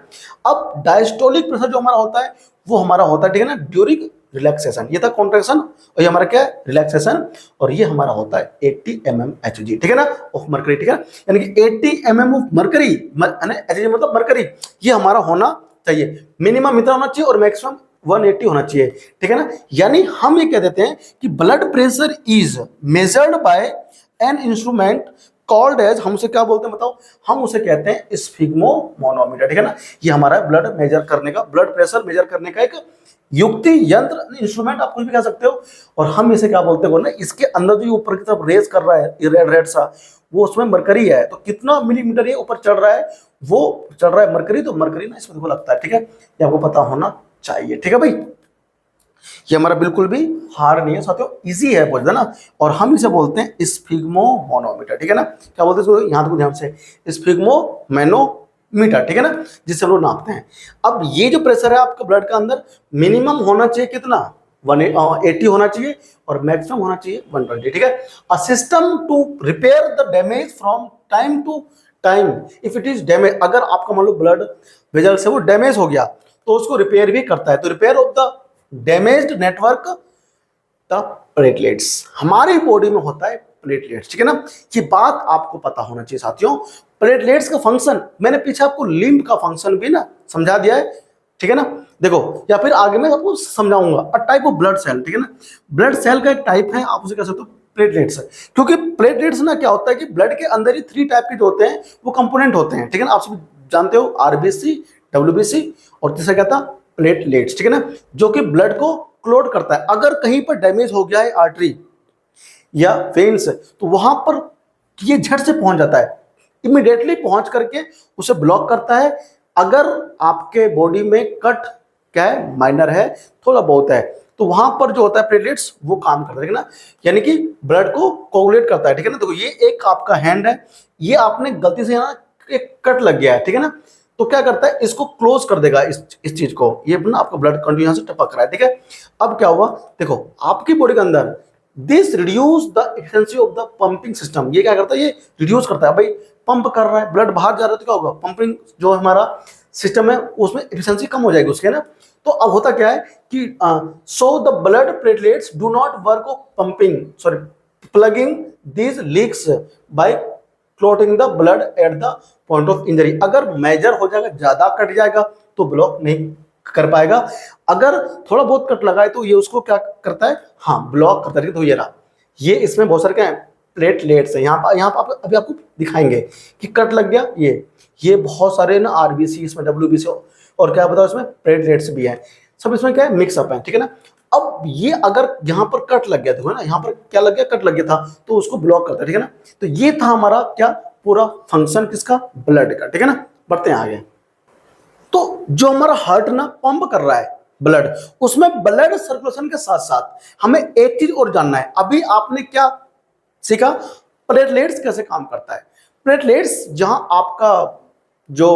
Speaker 1: अब डायस्टोलिक प्रेशर जो हमारा होता है वो हमारा होता है, ठीक है ना, ड्यूरिंग रिलैक्सेशन। ये था कॉन्ट्रैक्शन और ये हमारा क्या है, रिलैक्सेशन, और ये हमारा होता है 80 mmHg, ठीक है ना, ऑफ मरकरी, ठीक है। यानी कि 80 mm ऑफ मरकरी, एचजी मतलब मरकरी, ये हमारा होना चाहिए। मिनिमम इतना होना चाहिए और मैक्सिमम 180 होना चाहिए, ठीक है ना। यानी हम ये कह देते हैं कि blood pressure is measured by an instrument called as, हम उसे क्या बोलते हैं बताओ, हम उसे कहते हैं स्फिग्मोमोनोमीटर, ठीक है ना। ये हमारा ब्लड मेजर करने का, ब्लड प्रेशर मेजर करने का एक युक्ति यंत्र, इंस्ट्रूमेंट आप कुछ भी कह सकते हो। और हम इसे क्या बोलते हैं बोलना, इसके अंदर जो ऊपर की तरफ रेस कर रहा है रेड रेड सा, वो उसमें मरकरी है, तो कितना मिलीमीटर ये ऊपर चढ़ रहा है, वो चढ़ रहा है मरकरी, तो मरकरी ना इसमें देखो लगता है, ठीक है। ये आपको पता होना चाहिए, ठीक है भाई। ये हमारा बिल्कुल भी हार्ड नहीं है साथियों, इजी है बहुत ना। और हम इसे बोलते हैं स्फिग्मोमोनोमीटर, ठीक है ना। क्या बोलते हैं इसको, यहाँ तक ध्यान से, स्फिग्मोमेनोमीटर, ठीक है ना, जिससे हम लोग नापते हैं। अब ये जो प्रेशर है आपका ब्लड का अंदर, मिनिमम होना चाहिए कितना, 180 होना चाहिए, और मैक्सिमम होना चाहिए 120, ठीक है। A system to repair the damage from time to time, if it is damage, अगर आपका मान लो ब्लड वेजल से वो डैमेज हो गया तो उसको रिपेयर भी करता है। तो repair of the damaged network the platelets, हमारी बॉडी में होता है प्लेटलेट्स, ठीक है ना। ये बात आपको पता होना चाहिए साथियों। प्लेटलेट्स का फंक्शन मैंने पीछे आपको लिम्ब का फंक्शन भी ना समझा दिया है, ठीक है ना। देखो या फिर आगे मैं आपको समझाऊंगा। A type of blood cell, ठीक है ना, ब्लड सेल का एक टाइप है, आप उसे कह सकते हो प्लेटलेट्स, क्योंकि प्लेटलेट्स ना क्या होता है कि ब्लड के अंदर ही 3 टाइप के जो होते हैं वो कंपोनेंट होते हैं, ठीक है ना। आप सब जानते हो, आरबीसी, डब्ल्यूबीसी, और तीसरा क्या था, प्लेटलेट्स, ठीक है ना, जो कि ब्लड को क्लोट करता है। अगर कहीं पर डैमेज हो गया है आर्टरी या वेन्स, तो वहां पर ये झट से पहुंच जाता है, इमीडिएटली पहुंच करके उसे ब्लॉक करता है। अगर आपके बॉडी में कट क्या है, माइनर है, थोड़ा बहुत है, तो वहां पर जो होता है प्लेटलेट्स वो काम करता है ना, यानी कि ब्लड को कोगुलेट करता है, ठीक है ना। देखो ये एक आपका हैंड है, ये आपने गलती से यहाँ एक कट लग गया है, ठीक है ना, तो क्या करता है इसको क्लोज कर देगा, इस चीज को, ये ना आपका ब्लड कंटिन्यू यहाँ से टपक रहा है, ठीक है। अब क्या हुआ, देखो आपकी बॉडी के अंदर this reduce the efficiency of the pumping system, ये क्या करता है, ये रिड्यूस करता है, भाई पंप कर रहा है, ब्लड बाहर जा रहा है तो क्या होगा, पंपिंग जो हमारा सिस्टम है उसमें एफिशिएंसी कम हो जाएगी उसके ना। तो अब होता क्या है कि so the blood platelets do not work of pumping, sorry plugging these leaks by clotting the blood at the point of injury. अगर मेजर हो जाएगा, ज्यादा कट जाएगा तो ब्लॉक नहीं कर पाएगा, अगर थोड़ा बहुत कट लगा है तो ये उसको क्या करता है, हाँ ब्लॉक करता है। तो ये रहा, ये इसमें बहुत सारे क्या है प्लेटलेट्स है, यहाँ पर अभी आपको दिखाएंगे कि कट लग गया, ये बहुत सारे ना आरबीसी, इसमें डब्ल्यूबीसी और क्या बताओ इसमें प्लेटलेट्स भी हैं, सब इसमें क्या है मिक्सअप है, ठीक है ना। अब ये अगर यहाँ पर कट लग गया, देखो ना यहाँ पर क्या लग गया, कट लग गया था तो उसको ब्लॉक करता है, ठीक है ना। तो ये था हमारा क्या पूरा फंक्शन किसका, ब्लड का, ठीक है ना। बढ़ते हैं आगे। तो जो हमारा हार्ट ना पंप कर रहा है ब्लड, उसमें ब्लड सर्कुलेशन के साथ साथ हमें एक चीज और जानना है। अभी आपने क्या सीखा, प्लेटलेट्स कैसे काम करता है। प्लेटलेट्स जहां आपका जो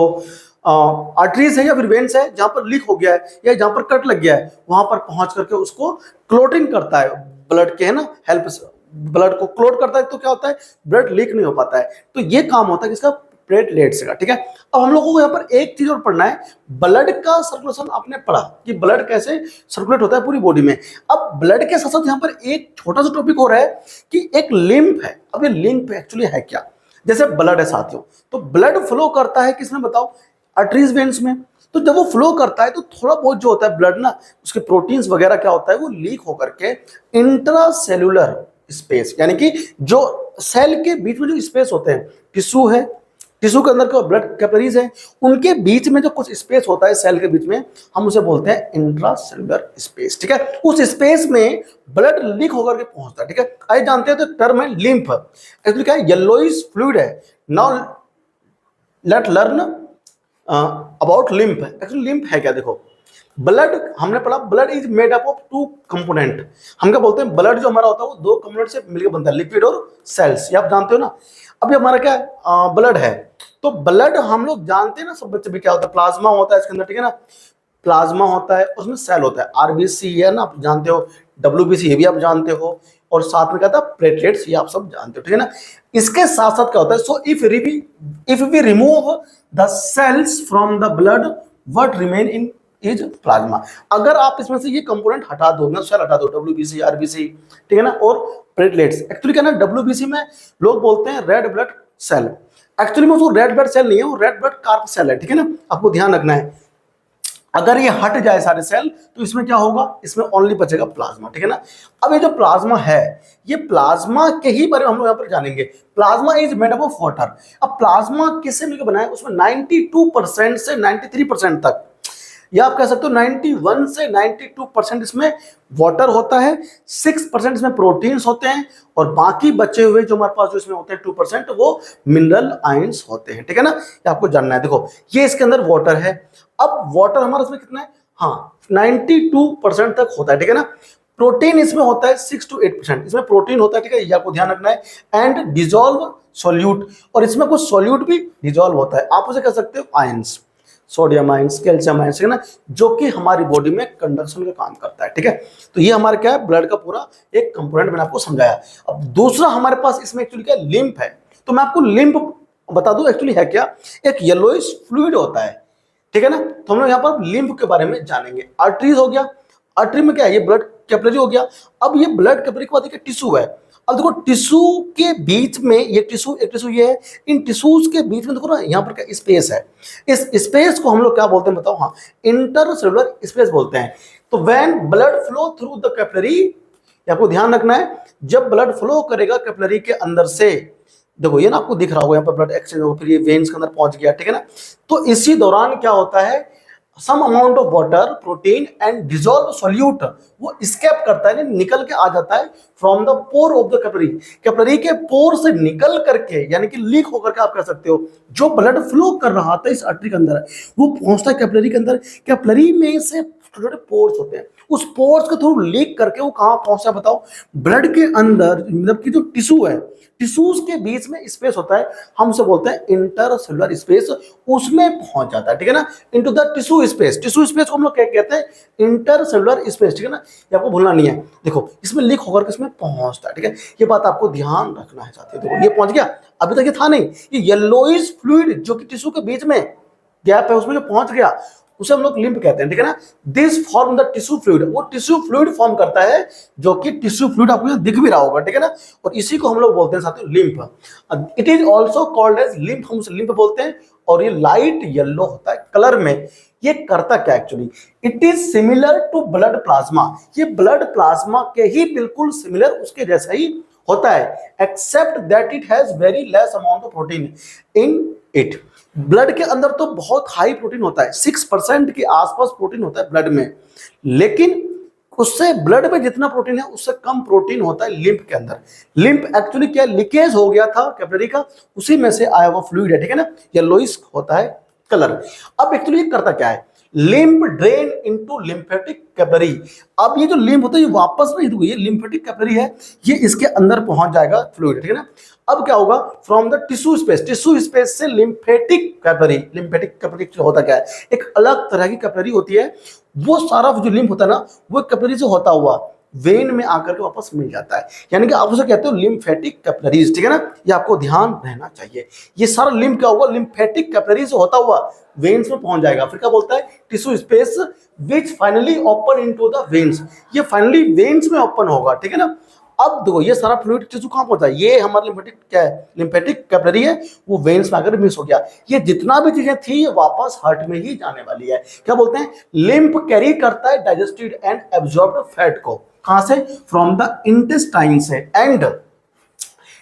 Speaker 1: आर्टरीज है या फिर वेन्स है, जहां पर लीक हो गया है या जहां पर कट लग गया है, वहां पर पहुंच करके उसको क्लोटिंग करता है ब्लड के, है ना, हेल्प से ब्लड को क्लोट करता है, तो क्या होता है ब्लड लीक नहीं हो पाता है। तो ये काम होता है किसका, प्लेटलेट्स का, ठीक है। अब हम लोगों को यहाँ पर एक चीज और पढ़ना है, ब्लड का सर्कुलेशन आपने पढ़ा कि ब्लड कैसे सर्कुलेट होता है पूरी बॉडी में। अब ब्लड के साथ साथ यहाँ पर एक छोटा सा टॉपिक हो रहा है कि एक लिम्फ है। अब ये लिम्फ एक्चुअली है क्या, जैसे ब्लड है साथियों, तो ब्लड फ्लो करता है किसमें बताओ, आर्टरीज वेन्स में। तो जब वो फ्लो करता है तो थोड़ा बहुत जो होता है ब्लड ना, उसके प्रोटीन्स वगैरह क्या होता है वो लीक होकर के इंट्रासेल्युलर स्पेस, यानी कि जो सेल के बीच में जो स्पेस होते हैं, टिश्यू है, टिश्यू के अंदर ब्लड कैपिलरीज है, उनके बीच में जो कुछ स्पेस होता है सेल के बीच में, हम उसे बोलते हैं इंट्रासेल्युलर स्पेस, ठीक है। उस स्पेस में ब्लड लीक होकर के पहुंचता है, ठीक है। आइए जानते हैं, तो टर्म है लिम्फ, एक्चुअली क्या है, येलोइश फ्लूइड है। Now let learn about lymph. Actually lymph है क्या, देखो ब्लड हमने पढ़ा, blood is made up of two component. हम क्या बोलते हैं, ब्लड जो हमारा होता है वो दो कंपोनेंट से मिलकर बनता है, लिपिड और सेल्स, ये आप जानते हो ना। अभी हमारा क्या है, ब्लड है, तो ब्लड हम लोग जानते हैं ना, सब बच्चे भी क्या होता है, प्लाज्मा होता है इसके अंदर, ठीक है ना। प्लाज्मा होता है, उसमें सेल होता है, आरबीसी है ना, आप जानते हो, डब्ल्यूबीसी ये भी आप जानते हो, और साथ में क्या था प्लेटलेट्स, ये आप सब जानते हो, ठीक है ना। इसके साथ साथ क्या होता है, so if we remove the cells from the blood, what remain in is plasma. अगर आप इसमें से ये कंपोनेंट हटा दो ना, सेल हटा दो, डब्ल्यूबीसी, आरबीसी, ठीक है ना, और प्लेटलेट्स। एक्चुअली क्या ना, डब्ल्यूबीसी में लोग बोलते हैं रेड ब्लड सेल, एक्चुअली में वो रेड ब्लड सेल नहीं है, वो रेड ब्लड कार्प सेल है, ठीक है ना, आपको ध्यान रखना है। अगर ये हट जाए सारे सेल तो इसमें क्या होगा, इसमें ओनली बचेगा प्लाज्मा, ठीक है ना। अब ये जो प्लाज्मा है, ये प्लाज्मा के ही बारे में हम लोग यहाँ पर जानेंगे। Plasma is made up of water. अब प्लाज्मा किससे मिलकर बना है, उसमें 92% से 93% तक, या आप कह सकते हो 91 से 92% इसमें वाटर होता है, 6% इसमें प्रोटीन्स होते हैं, और बाकी बचे हुए जो हमारे पास जो इसमें होते हैं 2% वो मिनरल आयंस होते हैं, ठीक है ना। ये आपको जानना है। देखो ये इसके अंदर वाटर है। अब वाटर हमारा इसमें कितना है, हाँ 92% तक होता है, ठीक है ना। प्रोटीन इसमें होता है 6 to 8%, इसमें प्रोटीन होता है, ठीक है, ये आपको ध्यान रखना है। एंड डिजोल्व सोल्यूट, और इसमें कुछ सोल्यूट भी डिजोल्व होता है, आप उसे कह सकते हो ions, sodium ions, calcium ions, है ना, जो कि हमारी बॉडी में कंडक्शन का काम करता है, ठीक है। तो ये हमारा क्या है, ब्लड का पूरा एक कंपोनेंट मैंने आपको समझाया। अब दूसरा हमारे पास इसमें एक्चुअली क्या लिम्फ है, तो मैं आपको लिम्फ बता दूं एक्चुअली है क्या, एक येलोइश फ्लूइड होता है, ठीक है ना। तो हम लोग यहाँ पर लिम्फ के बारे में जानेंगे। आर्टरीज हो गया, आर्टरी में क्या है, ये ब्लड कैपिलरी हो गया। अब ये ब्लड कैपिलरी के बाद टिश्यू है। अब देखो टिश्यू के बीच में ये टिश्यू, एक टिश्यू ये है, इन टिश्यूज के बीच में देखो ना, यहाँ पर क्या स्पेस है, इस स्पेस को हम लोग क्या बोलते हैं बताओ, हाँ इंटरसेलुलर स्पेस बोलते हैं। तो when blood flow through the capillary, आपको ध्यान रखना है, जब ब्लड फ्लो करेगा कैपिलरी के अंदर से, देखो ये ना आपको दिख रहा होगा, यहाँ पर ब्लड एक्सचेंज होगा, फिर ये वेन्स के अंदर पहुंच गया, ठीक है ना। तो इसी दौरान क्या होता है, some amount of water, protein and dissolve solute वो स्केप करता है, निकल के आ जाता है from the pore of the capillary, capillary के पोर से निकल करके, यानी कि लीक होकर के आप कह सकते हो, जो ब्लड फ्लो कर रहा था इस आर्टरी के अंदर वो पहुंचता है कैपिलरी के अंदर। कैपिलरी में से छोटे छोटे पोर्स होते हैं, उस पोर्स के थ्रू लीक करके वो कहां पहुंचा बताओ, ब्लड के अंदर, मतलब कि जो टिश्यू है, टिश्यूज के बीच में स्पेस होता है, हम उसे बोलते हैं इंटरसेलुलर स्पेस, उसमें पहुंच जाता है, ठीक है ना, into the tissue space. Tissue space को हम लोग क्या कहते हैं, इंटरसेलुलर स्पेस, ठीक है ना, ये आपको भूलना नहीं है। देखो इसमें लीक होकर के इसमें पहुंचता है, ठीक है, ये बात आपको ध्यान रखना है साथियों। देखो ये पहुंच गया, अभी तक ये था नहीं, ये येलोइश फ्लूइड जो कि टिश्यू के बीच में गैप है उसमें जो पहुंच गया उसे हम लोग लिम्फ कहते हैं, ठीक है ना। This form the tissue fluid, वो टिश्यू फ्लूइड फॉर्म करता है, जो कि टिश्यू फ्लूइड आपको यहाँ दिख भी रहा होगा, ठीक है ना, और इसी को हम लोग बोलते हैं साथियों lymph. It is also called as lymph, हम उसे लिम्फ बोलते हैं, और ये लाइट येलो होता है कलर में। ये करता क्या actually, it is similar to blood plasma, ये ब्लड प्लाज्मा के ही बिल्कुल सिमिलर, उसके जैसा ही होता है, except that it has very less amount of protein in it. Blood के अंदर तो बहुत हाई प्रोटीन होता है, 6% के आसपास प्रोटीन होता है ब्लड में, लेकिन उससे ब्लड में जितना प्रोटीन है उससे कम प्रोटीन होता है लिम्फ के अंदर। लिम्फ एक्चुअली क्या लीकेज हो गया था कैपिलरी का, उसी में से आया हुआ फ्लूइड है, ठीक है ना, येलोइश होता है कलर। अब एक्चुअली ये करता क्या है, lymph drain into lymphatic capillary. अब ये जो लिम्फ होता है ये वापस नहीं, ये लिम्फेटिक कैपिलरी है, ये इसके अंदर पहुंच जाएगा फ्लूइड, ठीक है ना। अब क्या होगा, from the tissue space, tissue space से लिम्फेटिक कैपिलरी, लिम्फेटिक कैपिलरी होता क्या है, एक अलग तरह की कैपिलरी होती है, वो सारा जो लिम्फ होता है ना, वो कैपिलरी से होता हुआ वेन में आकर के वापस मिल जाता है, यानी कि आप उसे कहते हो लिम्फेटिक कैपिलरीज, ठीक है ना, ये आपको ध्यान रहना चाहिए। ये सारा लिम्फ क्या होगा, लिम्फेटिक कैपिलरी से होता हुआ वेन्स में पहुंच जाएगा, फिर क्या बोलता है, tissue space which finally open into the veins, ये फाइनली वेन्स में ओपन होगा, ठीक है ना। अब देखो ये सारा फ्लूइड टिश्यू कहां पहुंचा, ये हमारा लिम्फेटिक क्या है, लिम्फेटिक कैपिलरी है, वो वेन्स में आकर मिस हो गया। ये जितना भी चीजें थी ये वापस हार्ट में ही जाने वाली है। क्या बोलते हैं, लिम्फ कैरी करता है डाइजेस्टेड एंड एब्जॉर्ब्ड फैट को, कहां से, फ्रॉम द इंटेस्टाइन से, एंड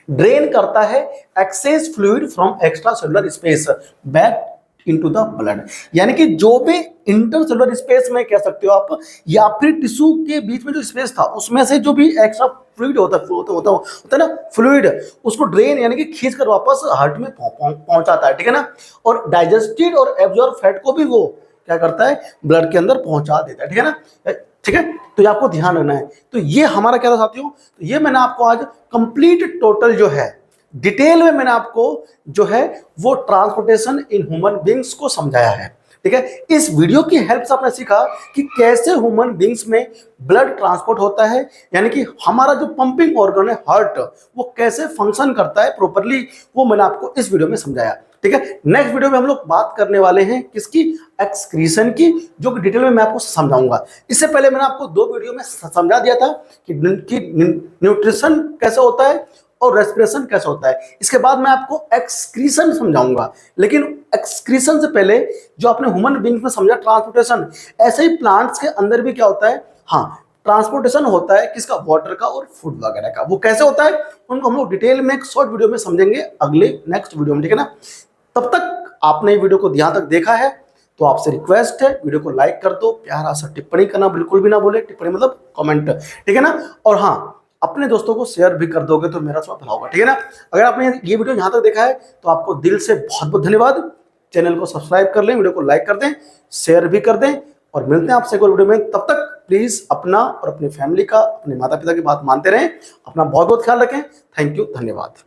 Speaker 1: ड्रेन करता है access fluid from extra cellular space back into the blood, यानी कि जो भी इंटरसेलुलर स्पेस में कह सकते हो आप, या फिर टिश्यू के बीच में जो स्पेस था उसमें से जो भी एक्स्ट्रा फ्लूइड होता है ना, फ्लूइड, उसको ड्रेन यानी कि खींच कर वापस हार्ट में पहुंचाता है, ठीक है ना, और डाइजेस्टेड और एब्जॉर्ब फैट को भी वो क्या करता है, ब्लड के अंदर पहुंचा देता है, ठीक है ना, ठीक है। तो ये आपको ध्यान रखना है। तो ये हमारा क्या था साथियों, तो ये मैंने आपको आज कंप्लीट टोटल जो है डिटेल में मैंने आपको जो है वो ट्रांसपोर्टेशन इन ह्यूमन बींग्स को समझाया है, ठीक है। इस वीडियो की हेल्प से आपने सीखा कि कैसे ह्यूमन बींग्स में ब्लड ट्रांसपोर्ट होता है, यानी कि हमारा जो पंपिंग ऑर्गन है हार्ट, वो कैसे फंक्शन करता है प्रॉपरली, वो मैंने आपको इस वीडियो में समझाया, ठीक है। नेक्स्ट वीडियो में हम लोग बात करने वाले हैं किसकी, एक्सक्रीशन की, जो कि डिटेल में मैं आपको समझाऊंगा। इससे पहले मैंने आपको 2 वीडियो में समझा दिया था कि न्यूट्रिशन कैसे होता है और रेस्पिरेशन कैसे होता है। इसके बाद मैं आपको एक्सक्रीशन समझाऊंगा, लेकिन एक्सक्रीशन से पहले जो आपने ह्यूमन बीइंग्स में समझा ट्रांसपोर्टेशन, ऐसे ही प्लांट्स के अंदर भी क्या होता है, हाँ ट्रांसपोर्टेशन होता है किसका, वाटर का और फूड वगैरह का। वो कैसे होता है उनको हम लोग डिटेल में एक शॉर्ट वीडियो में समझेंगे अगले नेक्स्ट वीडियो में, ठीक है ना। तब तक आपने वीडियो को ध्यान तक देखा है तो आपसे रिक्वेस्ट है वीडियो को लाइक कर दो, प्यारा सा टिप्पणी करना बिल्कुल भी ना भूले, टिप्पणी मतलब कमेंट, ठीक है ना, और हाँ अपने दोस्तों को शेयर भी कर दोगे तो मेरा थोड़ा भला होगा, ठीक है ना। अगर आपने ये वीडियो यहाँ तक देखा है तो आपको दिल से बहुत बहुत धन्यवाद। चैनल को सब्सक्राइब कर लें, वीडियो को लाइक कर दें, शेयर भी कर दें, और मिलते हैं आपसे एक और वीडियो में। तब तक प्लीज अपना और अपनी फैमिली का, अपने माता पिता की बात मानते रहें, अपना बहुत बहुत ख्याल रखें। थैंक यू, धन्यवाद।